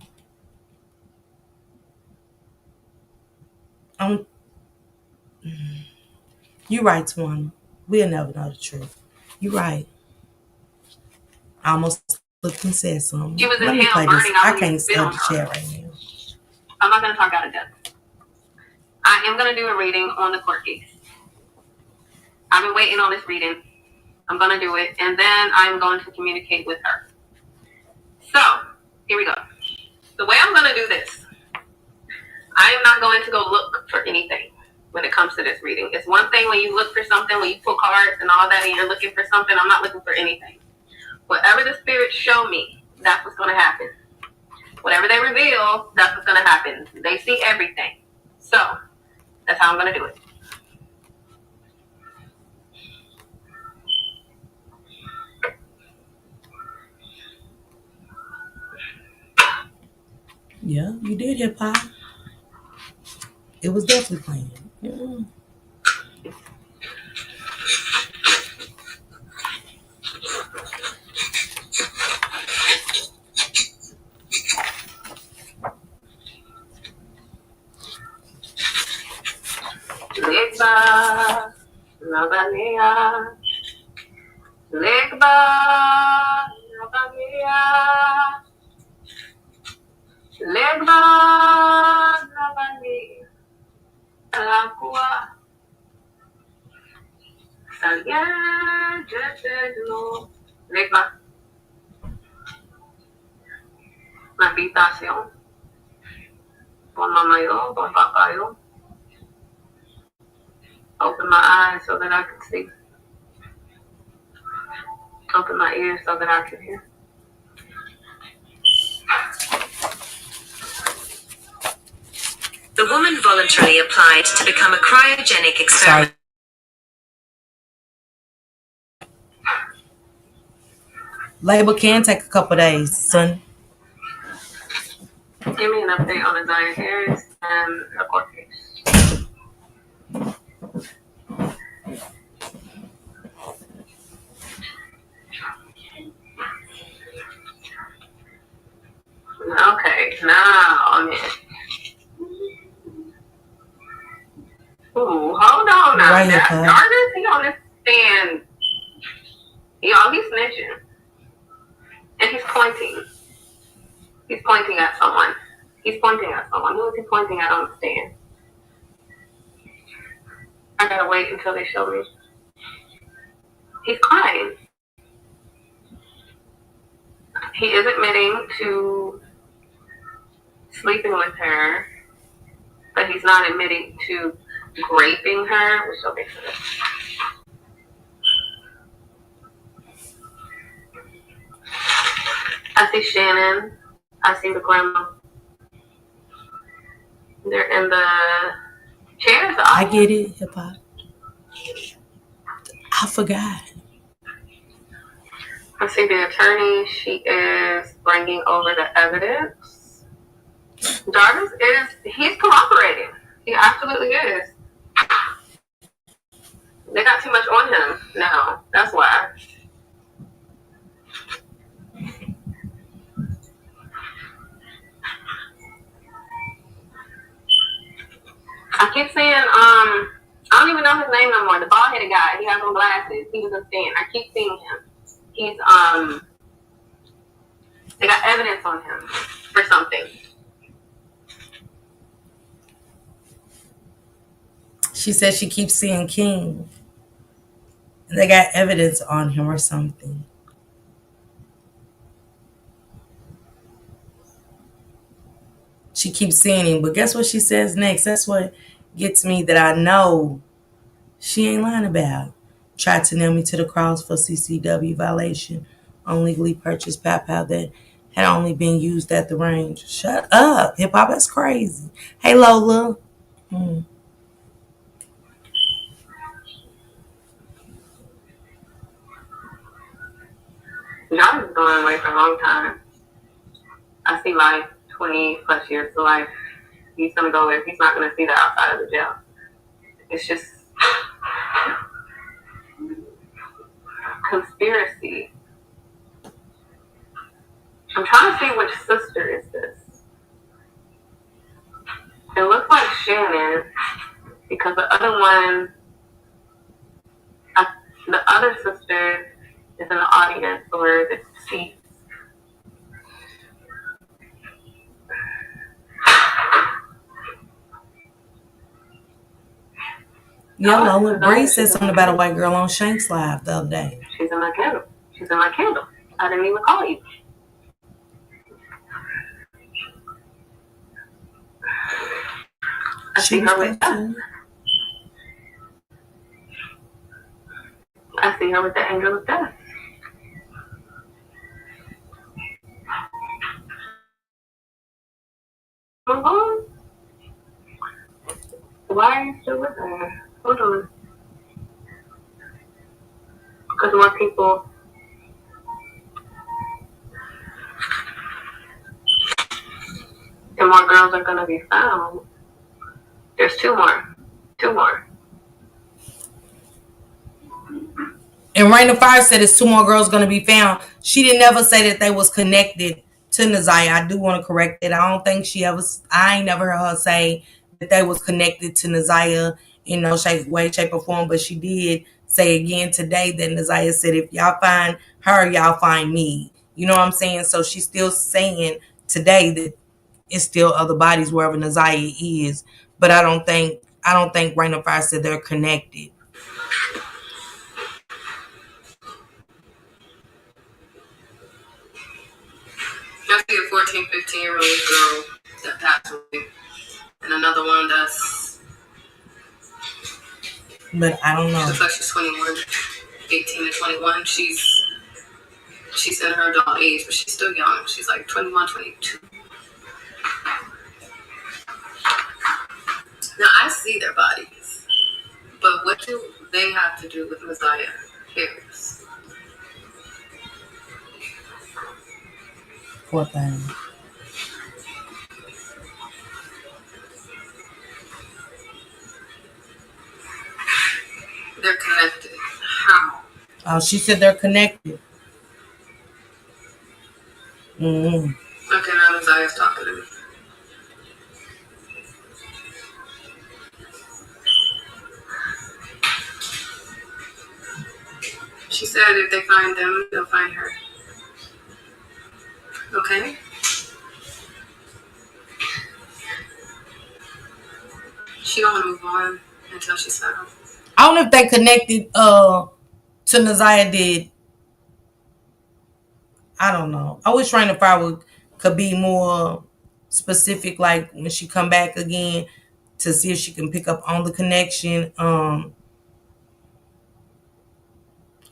You're right, Tawana. We'll never know the truth. You're right. I almost looked and said something. She was in Let me hell play this. burning. I can't stand the chat right now. I'm not going to talk out of death. I am going to do a reading on the court case. I've been waiting on this reading. I'm going to do it, and then I'm going to communicate with her. So, here we go. The way I'm going to do this, I am not going to go look for anything when it comes to this reading. It's one thing when you look for something, when you pull cards and all that, and you're looking for something. I'm not looking for anything. Whatever the spirits show me, that's what's going to happen. Whatever they reveal, that's what's going to happen. They see everything. So, that's how I'm going to do it. Yeah, you did hip hop. It was definitely playing. Yeah. Legba, Legba Nabania. Legba Nabania. Alakua. Salya Jetelo. Legba. Habitación. Bon mamayo, bon papayo. Open my eyes so that I can see. Open my ears so that I can hear. The woman voluntarily applied to become a cryogenic experiment. Sorry. Labor can take a couple days, son. Give me an update on Isaiah Harris and the court case. Okay, now I'm in. Ooh, hold on now. Right, That okay. Jarvis, he on this stand. Y'all, he's snitching. And he's pointing. He's pointing at someone. He's pointing at someone. Who is he pointing at on the stand? I gotta wait until they show me. He's crying. He is admitting to sleeping with her, but he's not admitting to raping her, which don't make sense. I see Shannon. I see the grandma. They're in the chairs. I get it, hip hop. I forgot. I see the attorney. She is bringing over the evidence. Jarvis he's cooperating. He absolutely is. They got too much on him now. That's why. I keep saying, I don't even know his name no more. The bald-headed guy. He has on glasses. He was a stand. I keep seeing him. He's, they got evidence on him for something. She said she keeps seeing King. And they got evidence on him or something. She keeps seeing him. But guess what she says next? That's what gets me, that I know she ain't lying about. Tried to nail me to the cross for CCW violation on legally purchased PayPal that had only been used at the range. Shut up. Hip hop, that's crazy. Hey, Lola. John is going away for a long time. I see life, 20 plus years to life. He's going to go away. He's not going to see the outside of the jail. It's just conspiracy. I'm trying to see which sister is this. It looks like Shannon, because the other one, the other sister is in the audience or the seats. Yeah, Lola Bree said something about a white girl on Shanks Live the other day. She's in my candle. She's in my candle. I didn't even call you. I see her with death. I see her with the angel of death. Move on. Why are you still with her? Hold on. Because more people. And more girls are going to be found. There's two more. And Raina Fire said it's two more girls going to be found. She didn't ever say that they was connected to Naziah. I do want to correct it. I don't think I ain't never heard her say that they was connected to Naziah in no way, shape, or form. But she did say again today that Naziah said if y'all find her, y'all find me. You know what I'm saying? So she's still saying today that it's still other bodies wherever Naziah is. But I don't think Rain of Fire said they're connected. I see a 14, 15-year-old girl that passed away, and another one that's, But I don't know. looks like she's 21, 18 to 21. She's in her adult age, but she's still young. She's like 21, 22. Now, I see their bodies, but what do they have to do with Naziah Harris? Poor thing. They're connected. How? Oh, she said they're connected. Mm-hmm. Okay, now Naziah's talking to me. She said if they find them, they'll find her. Okay? She don't want to move on until she's settled. I don't know if they connected to Naziah did. I don't know. I wish Rain of Fire could be more specific, like when she come back again, to see if she can pick up on the connection.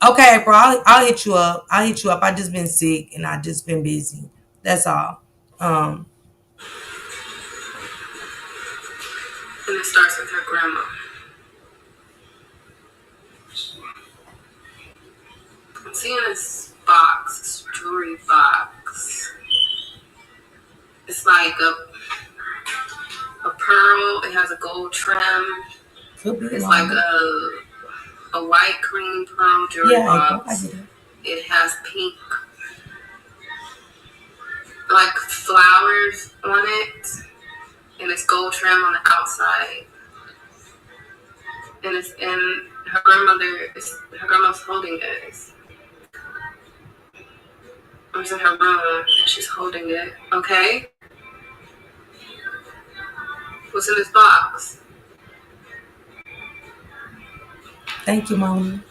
Okay, April, I'll hit you up. I just been sick and I just been busy. That's all. And it starts with her grandma. I'm seeing this box, this jewelry box. It's like a pearl. It has a gold trim. Could be It's long. like a white cream pearl jewelry box. April, It has pink, like flowers on it, and it's gold trim on the outside. And it's in her grandma's holding it. I'm in her room and she's holding it. Okay? What's in this box? Thank you, Mama.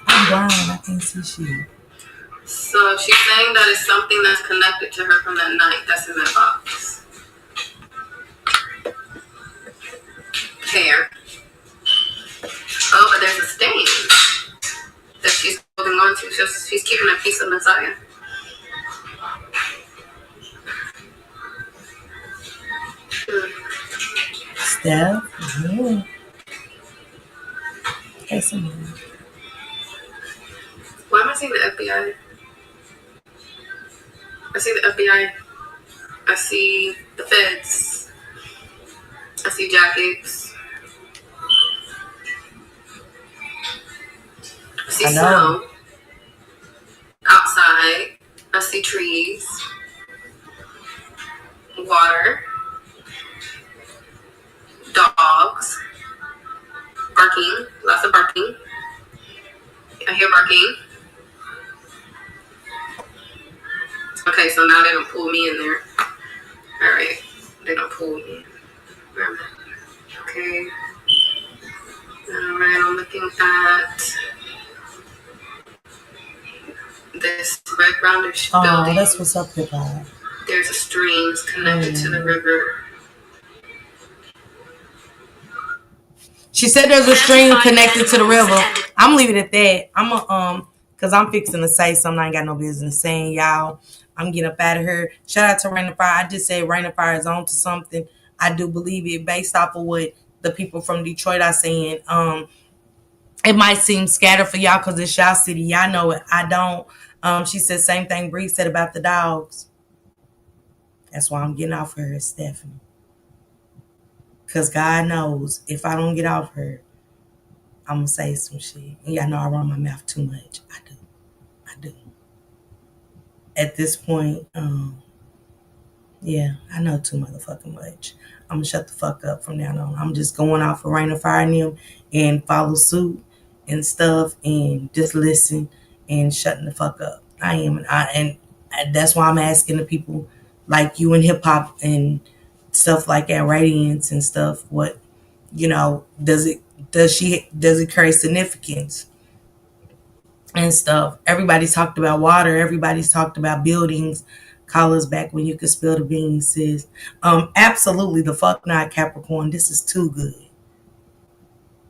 I'm blind. I can't see shit. So she's saying that it's something that's connected to her from that night that's in that box. Hair. Oh, but there's a stain that she's holding on to. She's keeping a piece of Naziah. Steph? Yeah. That's amazing. Why am I seeing the FBI? I see the FBI. I see the feds. I see jackets. I see snow outside. I see trees. Water. Dogs. Barking. Lots of barking. I hear barking. Okay, so now they don't pull me in there. Alright. They don't pull me in. Where am I? Okay. Alright, I'm looking at this red roundish building. That's what's up here, Bob. There's a stream it's connected to the river. She said there's a stream connected to the river. I'm leaving it at that. I'm cause I'm fixing to say something I ain't got no business saying, y'all. I'm getting up out of here. Shout out to Rain of Fire. I just said Rain of Fire is on to something. I do believe it based off of what the people from Detroit are saying. It might seem scattered for y'all because it's y'all city. Y'all know it. I don't. She said same thing Bree said about the dogs. That's why I'm getting off her, Stephanie. Because God knows if I don't get off her, I'm going to say some shit. And y'all know I run my mouth too much. I do. At this point, yeah, I know too motherfucking much. I'm going to shut the fuck up from now on. I'm just going off of Rain of Fire and them and follow suit and stuff and just listen and shutting the fuck up. I am, and that's why I'm asking the people like you in hip hop and stuff like that, radiance and stuff. What does it carry significance and stuff? Everybody's talked about water. Everybody's talked about buildings. Call us back when you can spill the beans, sis. Absolutely the fuck not, Capricorn. This is too good.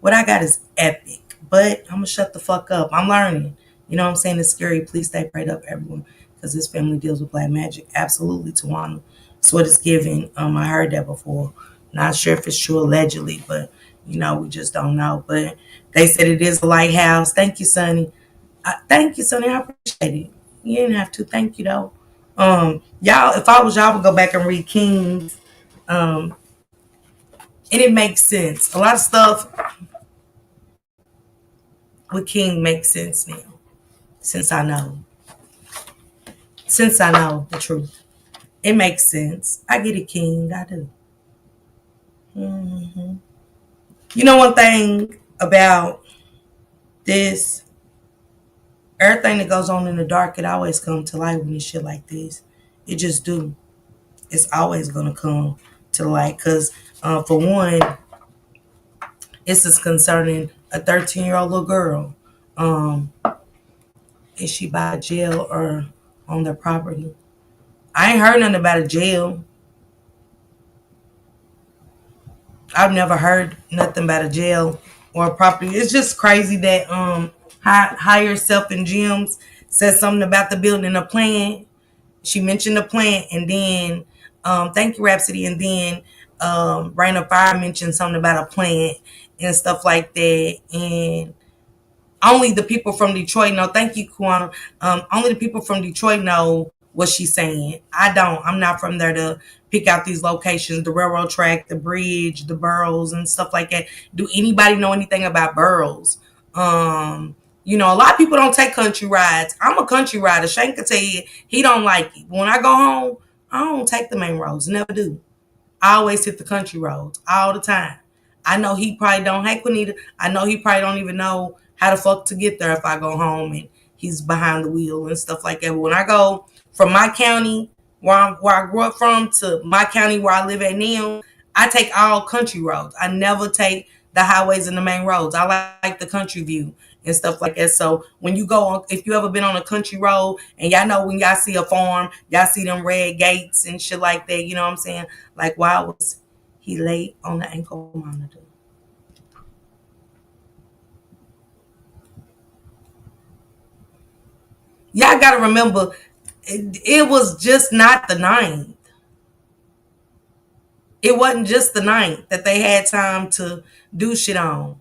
What I got is epic, but I'm gonna shut the fuck up. I'm learning. You know what I'm saying? It's scary. Please stay prayed up, everyone, because this family deals with black magic. Absolutely, Tawana. It's what it's given. I heard that before. Not sure if it's true allegedly, but we just don't know. But they said it is a lighthouse. Thank you, Sonny. Thank you, Sonny. I appreciate it. You didn't have to. Thank you, though. Y'all, if I was y'all, I would go back and read Kings. And it makes sense. A lot of stuff with King makes sense now. Since I know the truth. It makes sense. I get it, King. I do. You know one thing about this, everything that goes on in the dark, it always comes to light when it's shit like this. It just do. It's always gonna come to light. Cause for one, this is concerning a 13-year-old little girl. Is she by jail or on their property? I ain't heard nothing about a jail. I've never heard nothing about a jail or a property. It's just crazy that Higher Self and Gems said something about the building a plan. She mentioned the plant, and then thank you, Rhapsody, and then Rain of Fire mentioned something about a plant and stuff like that. And only the people from Detroit know. Thank you, Kuana. Only the people from Detroit know what she's saying. I don't. I'm not from there to pick out these locations, the railroad track, the bridge, the boroughs, and stuff like that. Do anybody know anything about boroughs? A lot of people don't take country rides. I'm a country rider. Shane can tell you he don't like it. When I go home, I don't take the main roads. Never do. I always hit the country roads all the time. I know he probably don't. Hey, Quinita, I know he probably don't even know how the fuck to get there if I go home and he's behind the wheel and stuff like that. But when I go from my county where I grew up from to my county where I live at now, I take all country roads. I never take the highways and the main roads. I like the country view and stuff like that. So when you go on, if you ever been on a country road, and y'all know when y'all see a farm, y'all see them red gates and shit like that, you know what I'm saying? Like, why was he late on the ankle monitor? Y'all got to remember, it was just not the 9th. It wasn't just the 9th that they had time to do shit on.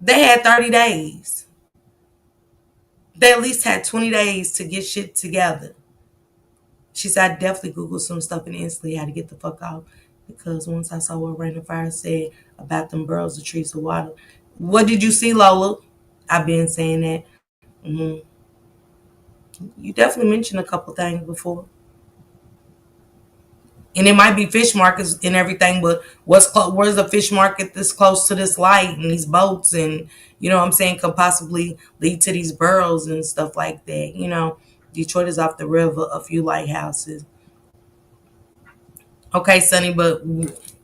They had 30 days. They at least had 20 days to get shit together. She said, I definitely Googled some stuff and instantly had to get the fuck out. Because once I saw what Rain of Fire said about them girls, the trees of water. What did you see, Lola? I've been saying that. You definitely mentioned a couple things before. And it might be fish markets and everything, but where's the fish market that's close to this light and these boats and, you know what I'm saying, could possibly lead to these boroughs and stuff like that. Detroit is off the river, a few lighthouses. Okay, Sonny, but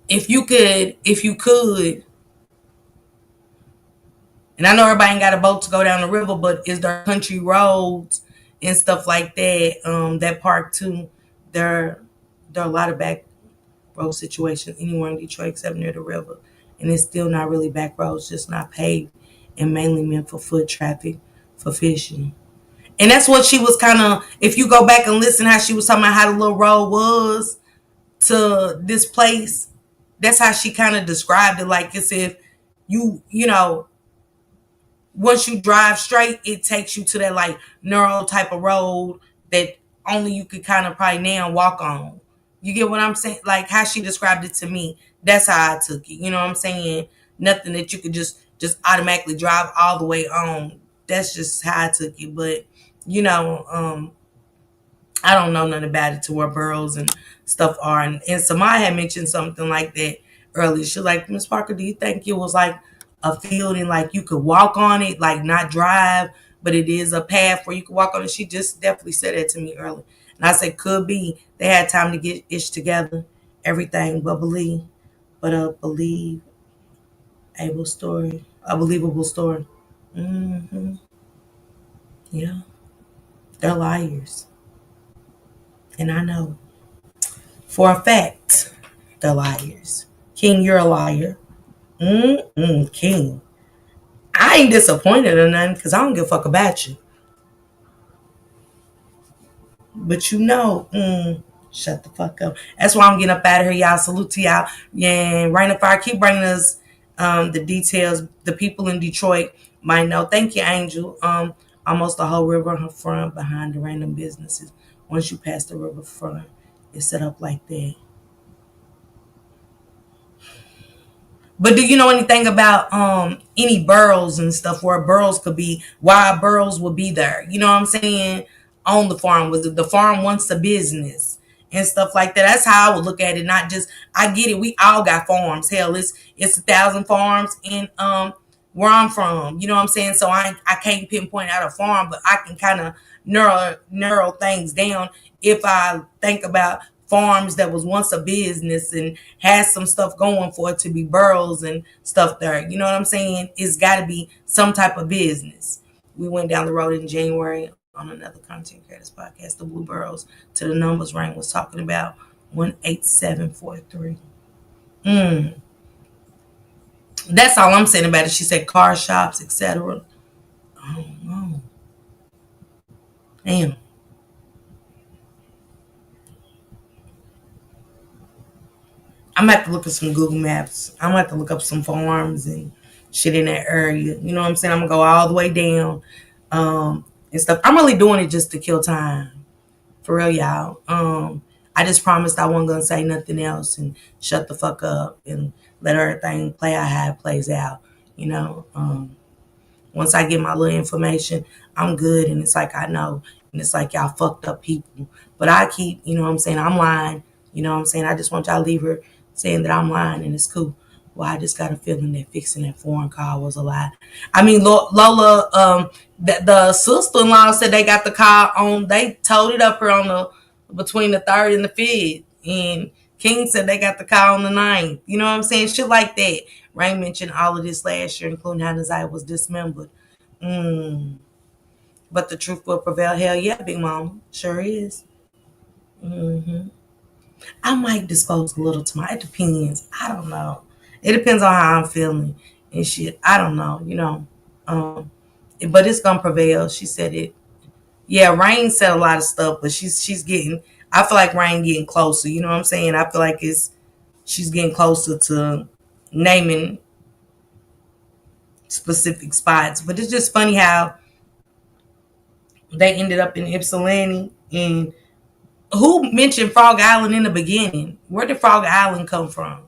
if you could, and I know everybody ain't got a boat to go down the river, but is there country roads and stuff like that, that park too? There are a lot of back road situations anywhere in Detroit except near the river. And it's still not really back roads, just not paved and mainly meant for foot traffic, for fishing. And that's what she was kind of, if you go back and listen how she was talking about how the little road was to this place, that's how she kind of described it. Like as if once you drive straight, it takes you to that like narrow type of road that only you could kind of probably now walk on. You get what I'm saying? Like how she described it to me. That's how I took it. You know what I'm saying? Nothing that you could just automatically drive all the way on. That's just how I took it. But I don't know nothing about it to where boroughs and stuff are. And Samaya had mentioned something like that earlier. She was like, Miss Parker, do you think it was like a field and like you could walk on it, like not drive, but it is a path where you could walk on it. She just definitely said that to me earlier. And I said, could be. They had time to get ish together. Everything but believe. But a believable story. A believable story. Hmm. Yeah. They're liars. And I know. For a fact, they're liars. King, you're a liar. King. I ain't disappointed or nothing because I don't give a fuck about you. But you know, shut the fuck up. That's why I'm getting up out of here, y'all. Salute to y'all. Yeah, Rain of Fire, keep bringing us the details. The people in Detroit might know. Thank you, Angel. Almost the whole riverfront behind the random businesses. Once you pass the riverfront, it's set up like that. But do you know anything about any boroughs and stuff where boroughs could be, why boroughs would be there? You know what I'm saying? On the farm, was it the farm wants a business and stuff like that? That's how I would look at it. Not just, I get it. We all got farms. Hell, it's 1,000 farms in where I'm from. You know what I'm saying? So I can't pinpoint out a farm, but I can kind of narrow things down if I think about farms that was once a business and has some stuff going for it to be boroughs and stuff there. You know what I'm saying? It's got to be some type of business. We went down the road in January on another content creators podcast, the Blue Boroughs, to the numbers Rain was talking about, 18743. That's all I'm saying about it. She said car shops, etc. Oh no. Damn. I'm gonna have to look at some Google Maps. I'm gonna have to look up some farms and shit in that area. You know what I'm saying? I'm gonna go all the way down and stuff. I'm really doing it just to kill time. For real, y'all. I just promised I wasn't gonna say nothing else and shut the fuck up and let everything play out how it plays out. You know, once I get my little information, I'm good, and it's like I know, and it's like y'all fucked up people. But I keep, you know what I'm saying, I'm lying. You know what I'm saying? I just want y'all to leave her saying that I'm lying, and it's cool. Well, I just got a feeling that fixing that foreign car was a lie. I mean, Lola, the sister-in-law said they got the car on. They towed it up here on the between the 3rd and the 5th, and King said they got the car on the 9th. You know what I'm saying? Shit like that. Rain mentioned all of this last year, including how Nazaya was dismembered. But the truth will prevail. Hell yeah, Big Mama. Sure is. I might disclose a little to my, it depends. I don't know. It depends on how I'm feeling and shit. I don't know, you know. But it's gonna prevail. She said it. Yeah, Rain said a lot of stuff, but she's getting, I feel like Rain getting closer. You know what I'm saying? I feel like she's getting closer to naming specific spots. But it's just funny how they ended up in Ypsilanti. And who mentioned Frog Island in the beginning? Where did Frog Island come from?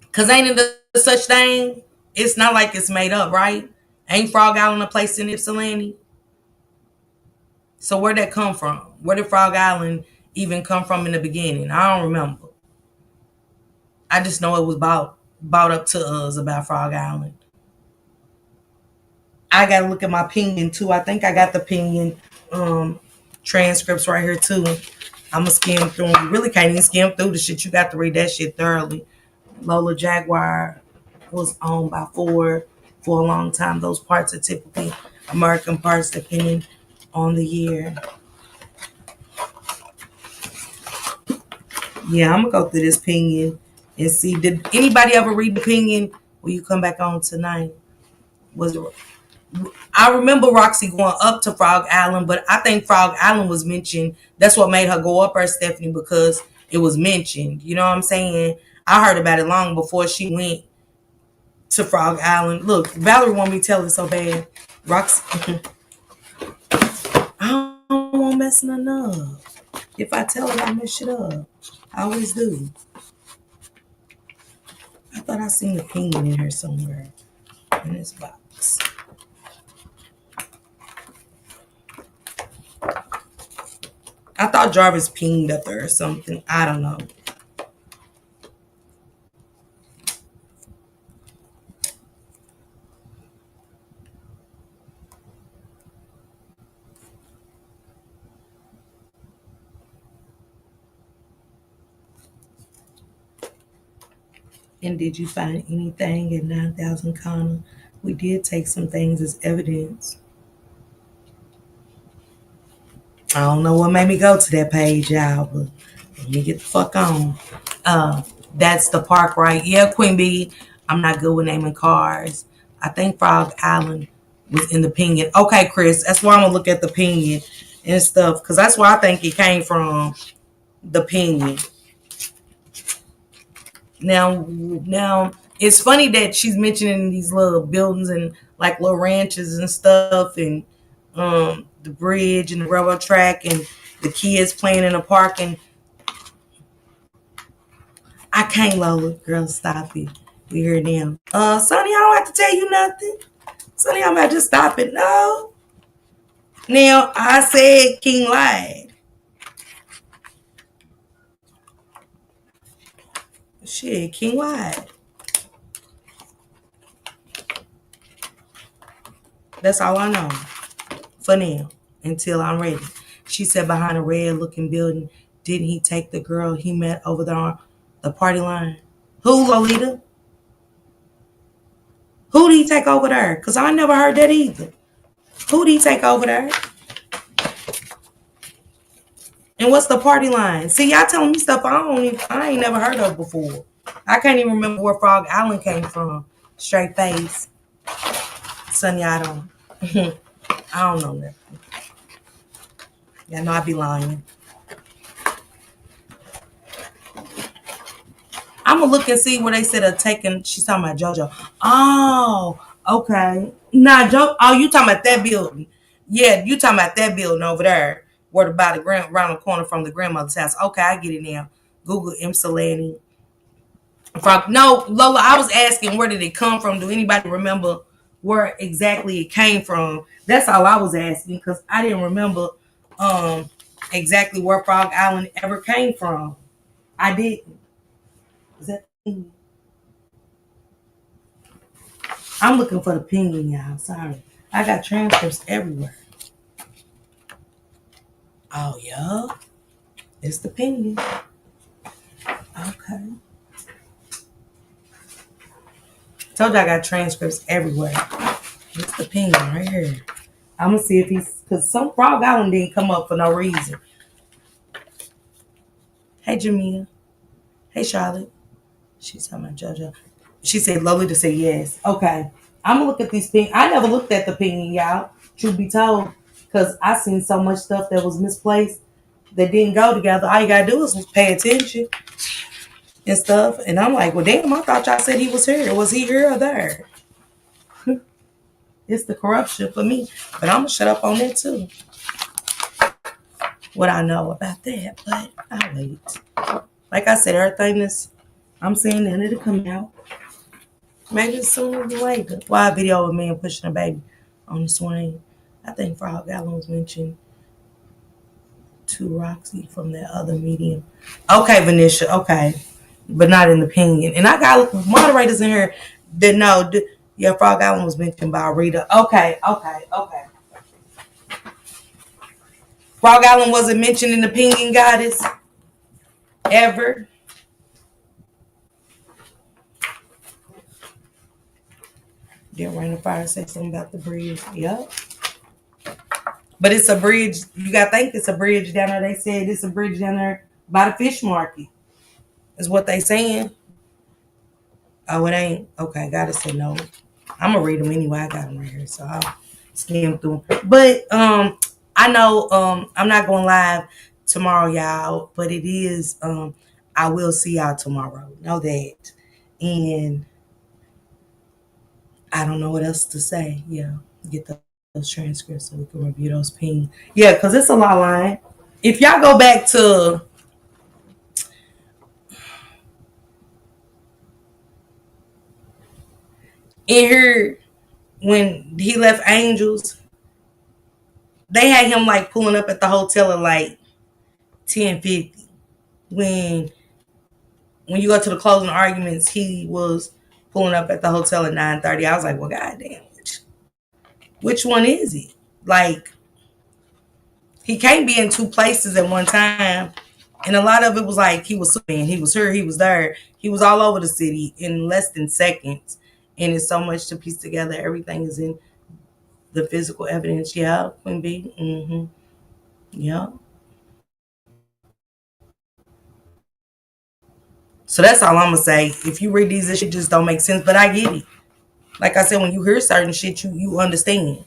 Because ain't it such thing? It's not like it's made up, right? Ain't Frog Island a place in Ypsilanti? So where'd that come from? Where did Frog Island even come from in the beginning? I don't remember. I just know it was brought up to us about Frog Island. I gotta look at my opinion too. I think I got the opinion transcripts right here too. I'm gonna skim through them. You really can't even skim through the shit. You got to read that shit thoroughly. Lola Jaguar was owned by Ford for a long time. Those parts are typically American parts depending on the year. Yeah, I'm gonna go through this opinion and see. Did anybody ever read the opinion? Will you come back on tonight? Was it? I remember Roxy going up to Frog Island, but I think Frog Island was mentioned. That's what made her go up there, Stephanie, because it was mentioned. You know what I'm saying? I heard about it long before she went to Frog Island. Look, Valerie want me to tell it so bad. Roxy, I don't want messing her up. If I tell her, I mess it up. I always do. I thought I seen the opinion in here somewhere in this box. I thought Jarvis pinged up there or something. I don't know. And did you find anything at 9,000 Connor? We did take some things as evidence. I don't know what made me go to that page, y'all, but let me get the fuck on. That's the park, right? Yeah, Queen Bee. I'm not good with naming cars. I think Frog Island was in the Pinion. Okay, Chris, that's why I'm gonna look at the Pinion and stuff, because that's where I think it came from. The Pinion. Now it's funny that she's mentioning these little buildings and like little ranches and stuff, and the bridge and the railroad track and the kids playing in the park. And I can't, Lola, girl, stop it. We hear them. Sonny, I don't have to tell you nothing. Sonny, I'm about to stop it. No. Now I said King lied. Shit, King lied. That's all I know for now until I'm ready. She said behind a red looking building, didn't he take the girl he met over there on the party line? Who, Lolita? Who did he take over there? Because I never heard that either. Who did he take over there? And what's the party line? See, y'all telling me stuff I ain't never heard of before. I can't even remember where Frog Island came from. Straight face. Sonny, I don't. I don't know nothing. Y'all know I be lying. I'm gonna look and see where they said are taking. She's talking about JoJo. Oh, okay. Nah, oh, you talking about that building? Yeah, you talking about that building over there, where by the around the corner from the grandmother's house. Okay, I get it now. Google Ypsilanti. No, Lola, I was asking where did it come from? Do anybody remember where exactly it came from? That's all I was asking, because I didn't remember exactly where Frog Island ever came from. I didn't. Is that I'm looking for the opinion, y'all. Sorry. I got transcripts everywhere. Oh, yeah. It's the opinion. Okay. Told you I got transcripts everywhere. It's the opinion right here. I'm going to see if he's... Because some Frog Island didn't come up for no reason. Hey, Jamia. Hey, Charlotte. She's talking about JoJo. She said lovely to say yes. Okay. I'm going to look at these ping. I never looked at the ping, y'all. Truth be told. Because I seen so much stuff that was misplaced that didn't go together. All you got to do is pay attention and stuff. And I'm like, well, damn, I thought y'all said he was here. Was he here or there? It's the corruption for me. But I'm going to shut up on that too. What I know about that. But I'll wait. Like I said, everything is... I'm saying that it'll come out. Maybe sooner than later. Why a video of a man pushing a baby on the swing? I think Frog Island was mentioned to Roxy from that other medium. Okay, Venetia. Okay. But not in the opinion. And I got moderators in here that know. Yeah, Frog Island was mentioned by Rita. Okay. Frog Island wasn't mentioned in the opinion, goddess. Ever. Did Rain of Fire say something about the bridge? Yep. But it's a bridge. You got to think it's a bridge down there. They said it's a bridge down there by the fish market. Is what they saying. Oh, it ain't? Okay, gotta say no. I'm going to read them anyway. I got them right here. So I'll skim through them. But I know I'm not going live tomorrow, y'all. But it is, I will see y'all tomorrow. Know that. And I don't know what else to say. Yeah, get those transcripts so we can review those pings. Yeah, because it's a lot line. If y'all go back to in here when he left Angels, they had him like pulling up at the hotel at like 10:50. When you go to the closing arguments, he was pulling up at the hotel at 9:30. I was like, well, goddamn, which one is he? Like, he can't be in two places at one time. And a lot of it was like he was Superman. He was here, he was there. He was all over the city in less than seconds. And it's so much to piece together. Everything is in the physical evidence. Yeah, Queen B. Mm-hmm. Yeah. So that's all I'm gonna say. If you read these, this shit just don't make sense. But I get it. Like I said, when you hear certain shit, you understand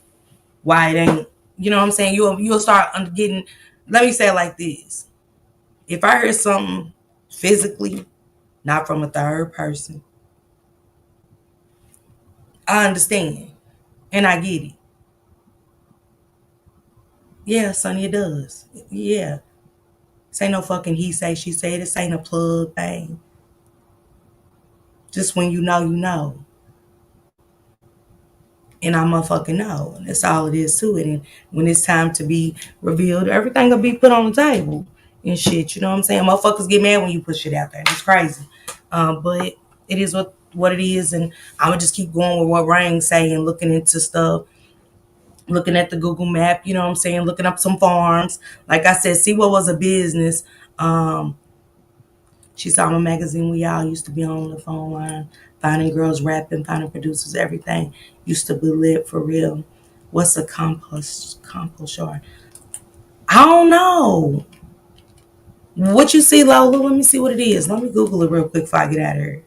why it ain't. You know what I'm saying? You'll start getting. Let me say it like this: if I hear something physically, not from a third person, I understand and I get it. Yeah, Sonny, it does. Yeah, this ain't no fucking he say she say. This ain't a plug thing. Just when you know, you know. And I motherfucking know. And that's all it is to it. And when it's time to be revealed, everything will be put on the table and shit. You know what I'm saying? Motherfuckers get mad when you put shit out there. It's crazy. But it is what it is. And I'm going to just keep going with what Rain's saying, looking into stuff, looking at the Google map, you know what I'm saying? Looking up some farms. Like I said, see what was a business. She saw my magazine. We all used to be on the phone line, finding girls rapping, finding producers, everything used to be lit for real. What's a compost yard? I don't know. What you see, Lola? Let me see what it is. Let me Google it real quick before I get out of here.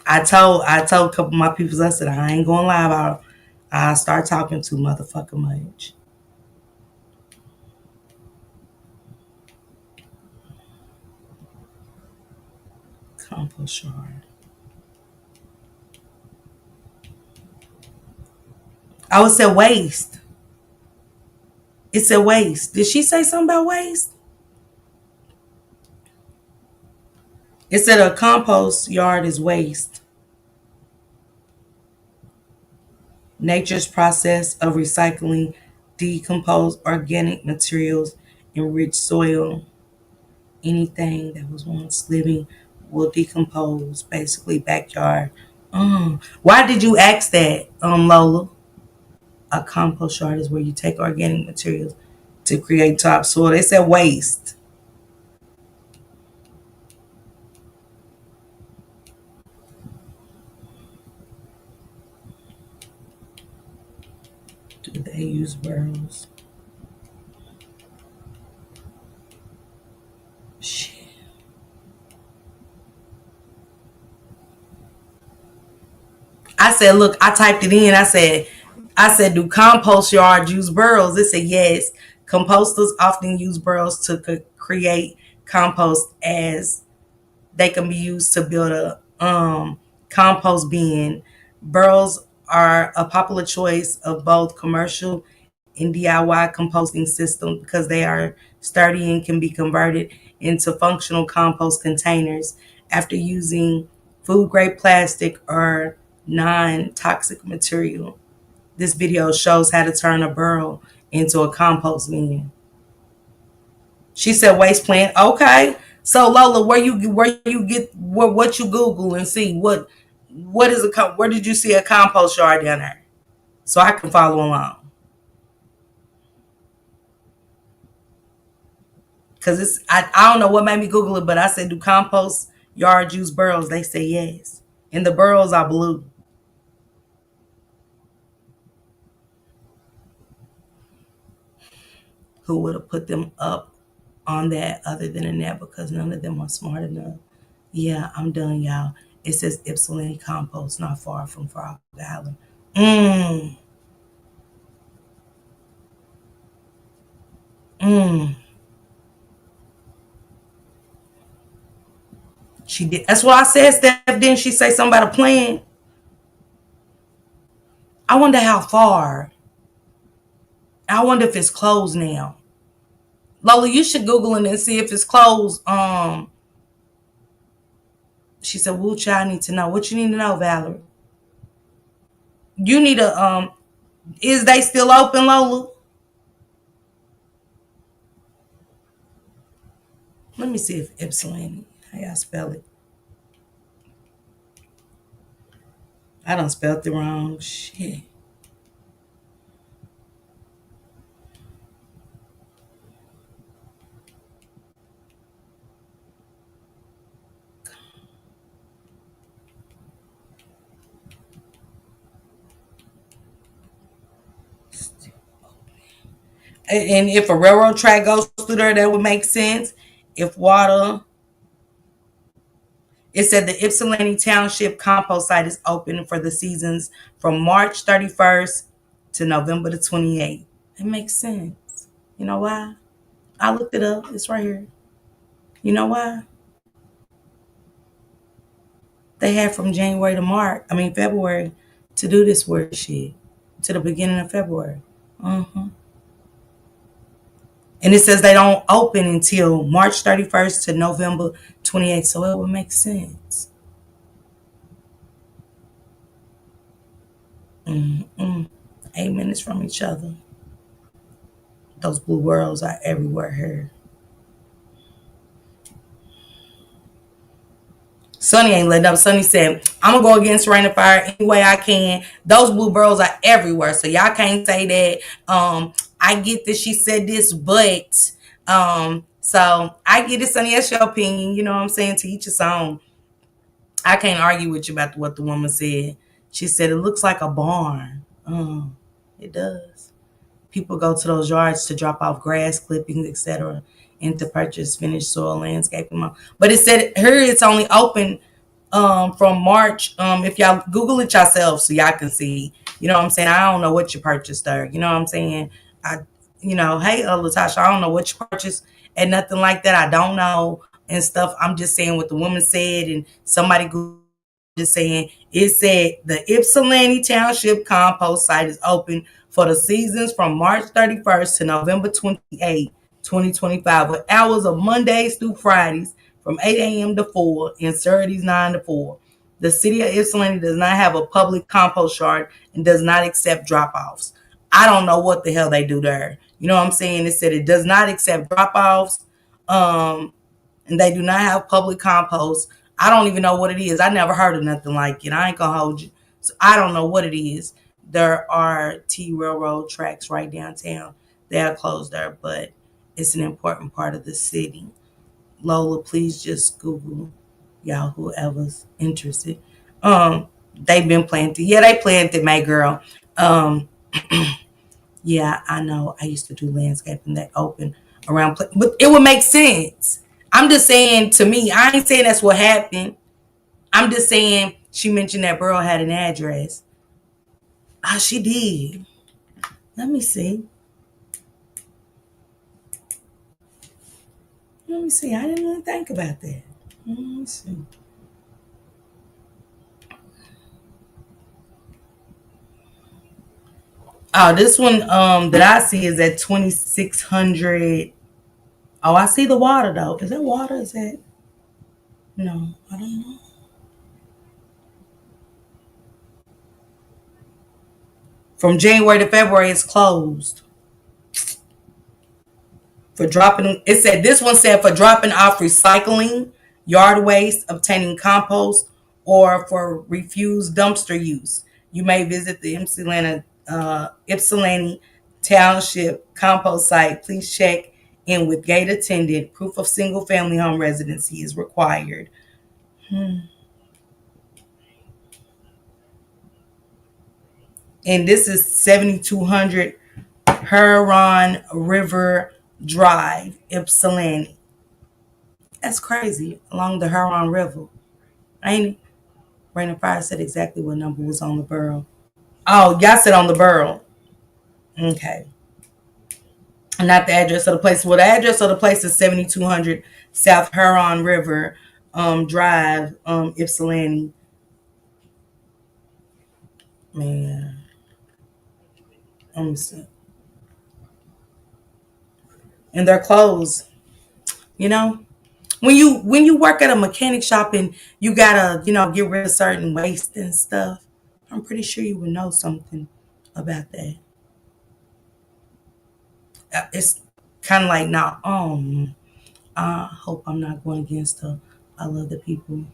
I told a couple of my people, I said, I ain't gonna lie about it. I start talking too motherfucking much. Compost yard. I would say waste. It said waste. Did she say something about waste? It said a compost yard is waste. Nature's process of recycling decomposed organic materials, enrich soil. Anything that was once living will decompose. Basically, backyard. Why did you ask that, Lola? A compost yard is where you take organic materials to create topsoil. They said waste. Do they use burrows? Shit. I said, look, I typed it in. I said, do compost yards use burrows? It said yes. Composters often use burrows to create compost, as they can be used to build a compost bin. Burrows are a popular choice of both commercial and DIY composting systems because they are sturdy and can be converted into functional compost containers after using food grade plastic or non toxic material. This video shows how to turn a burrow into a compost bin. She said waste plant. Okay. So Lola, where you get what you Google and see what is where did you see a compost yard down there? So I can follow along. Cause I don't know what made me Google it, but I said do compost yards use burrows? They say yes. And the burrows are blue. Who would have put them up on that other than a net, because none of them are smart enough. Yeah, I'm done, y'all. It says Ypsilanti Compost, not far from Frog Island. Mmm. Mmm. She did. That's what I said, Steph. Didn't she say something about a plan? I wonder how far. I wonder if it's closed now. Lola, you should Google it and see if it's closed. She said, "Woo, child, I need to know. What you need to know, Valerie? You need a Is they still open, Lola? Let me see if Ypsilanti. How y'all spell it? I done spelled it wrong. Shit. And if a railroad track goes through there, that would make sense. If water, it said the Ypsilanti Township compost site is open for the seasons from March 31st to November the 28th. It makes sense. You know why? I looked it up. It's right here. You know why? They had from January to February to do this weird shit to the beginning of February. Uh-huh. And it says they don't open until March 31st to November 28th, so it would make sense. Mm-mm. 8 minutes from each other. Those blue worlds are everywhere here. Sonny ain't letting up. Sonny said, I'm going to go against Rain of Fire any way I can. Those blue girls are everywhere. So y'all can't say that. I get that she said this, but so I get it, Sonny. That's your opinion. You know what I'm saying? To each his own. I can't argue with you about what the woman said. She said it looks like a barn. It does. People go to those yards to drop off grass clippings, etc., and to purchase finished soil landscaping. But it said here it's only open from March. If y'all Google it yourself so y'all can see. You know what I'm saying? I don't know what you purchased there. You know what I'm saying? Hey, Latasha, I don't know what you purchased and nothing like that. I don't know and stuff. I'm just saying what the woman said, and somebody just saying it said the Ypsilanti Township compost site is open for the seasons from March 31st to November 28th, 2025, with hours of Mondays through Fridays from 8 a.m. to 4 and Saturdays 9 to 4. The city of Ypsilanti does not have a public compost yard and does not accept drop-offs. I don't know what the hell they do there. You know what I'm saying? It said it does not accept drop-offs, and they do not have public compost. I don't even know what it is. I never heard of nothing like it. I ain't gonna hold you. So I don't know what it is. There are T railroad tracks right downtown. They are closed there, but it's an important part of the city. Lola, please just Google y'all whoever's interested. They've been planted. Yeah, they planted, my girl. Yeah, I know. I used to do landscaping that open around, but it would make sense. I'm just saying to me, I ain't saying that's what happened. I'm just saying she mentioned that girl had an address. Ah, she did. Let me see. Let me see. I didn't really think about that. Let me see. Oh, this one that I see is at 2600. Oh, I see the water though. Is that water? Is that no? I don't know. From January to February, it's closed for dropping. It said this one said for dropping off recycling, yard waste, obtaining compost, or for refuse dumpster use. You may visit the Ypsilanti Township compost site. Please check in with gate attendant. Proof of single family home residency is required. And this is 7200 Huron River Drive, Ypsilanti. That's crazy. Along the Huron River. Ain't it? Rain of Fire said exactly what number was on the burrow. Oh, y'all said on the burrow. Okay. Not the address of the place. Well, the address of the place is 7200 South Huron River Drive, Ypsilanti. Man. Let me see. And they're closed. You know? When you work at a mechanic shop and you gotta, get rid of certain waste and stuff, I'm pretty sure you would know something about that. It's kind of like now. I hope I'm not going against her. I love the people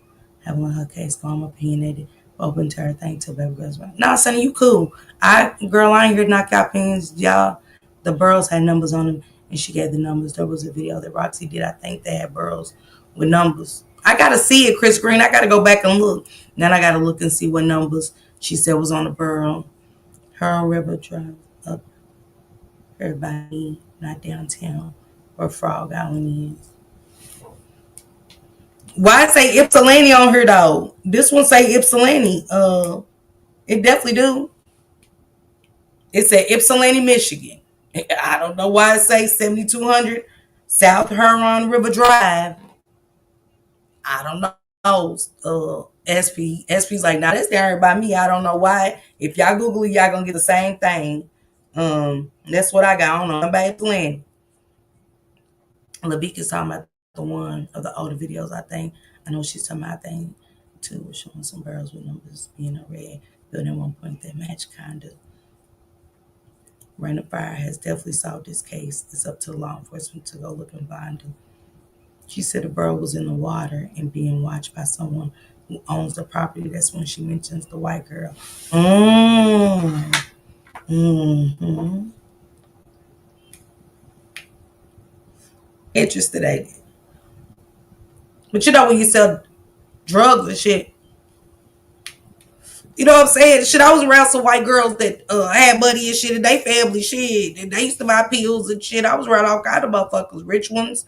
having let her case go. I'm opinionated, open to everything till baby goes right. Nah, Sonny, you cool. I ain't here to knock out opinions, y'all. The burrows had numbers on them, and she gave the numbers. There was a video that Roxy did. I think they had burrows with numbers. I gotta see it, Chris Green. I gotta go back and look. Then I gotta look and see what numbers she said was on the burrow. Her River Drive up. Everybody not downtown where Frog Island is. Why it say Ypsilanti on here though? This one say Ypsilanti. It definitely do. It said Ypsilanti, Michigan. I don't know why it say 7200 South Huron River Drive. I don't know. SP's like, nah, that's down here by me. I don't know why. If y'all Google it, y'all gonna get the same thing. That's what I got. I don't know about Ypsilanti. Lavika's talking about the one of the older videos, I think. I know she's talking about, I think, too, showing some barrels with numbers being a red. Building at one point that match, kind of. Rain of Fire has definitely solved this case. It's up to law enforcement to go look and find him. She said the bird was in the water and being watched by someone who owns the property. That's when she mentions the white girl. Mm-hmm. Interested, ain't it? But you know when you sell drugs and shit, you know what I'm saying? Shit, I was around some white girls that had money and shit, and they family shit, and they used to buy pills and shit. I was around all kind of motherfuckers, rich ones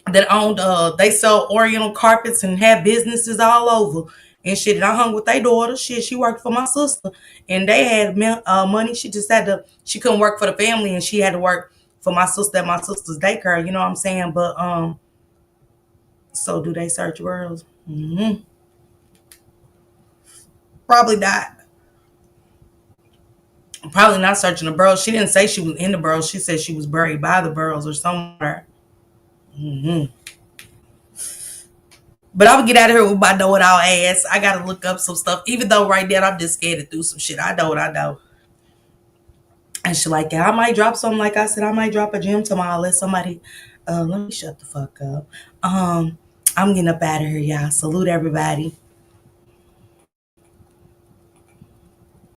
that owned. They sell Oriental carpets and had businesses all over and shit. And I hung with their daughter. Shit, she worked for my sister, and they had money. She just had to. She couldn't work for the family, and she had to work for my sister at my sister's daycare. You know what I'm saying? But so do they search girls? Mm-hmm. Probably not. Probably not searching the burrows. She didn't say she was in the burrows. She said she was buried by the burrows or somewhere. Mm-hmm. But I'm gonna get out of here with my know-it-all ass. I gotta look up some stuff. Even though right now I'm just scared to do some shit. I know what I know. And she like, yeah, I might drop something. Like I said, I might drop a gym tomorrow. Let somebody. Let me shut the fuck up. I'm getting up out of here, y'all. Salute everybody.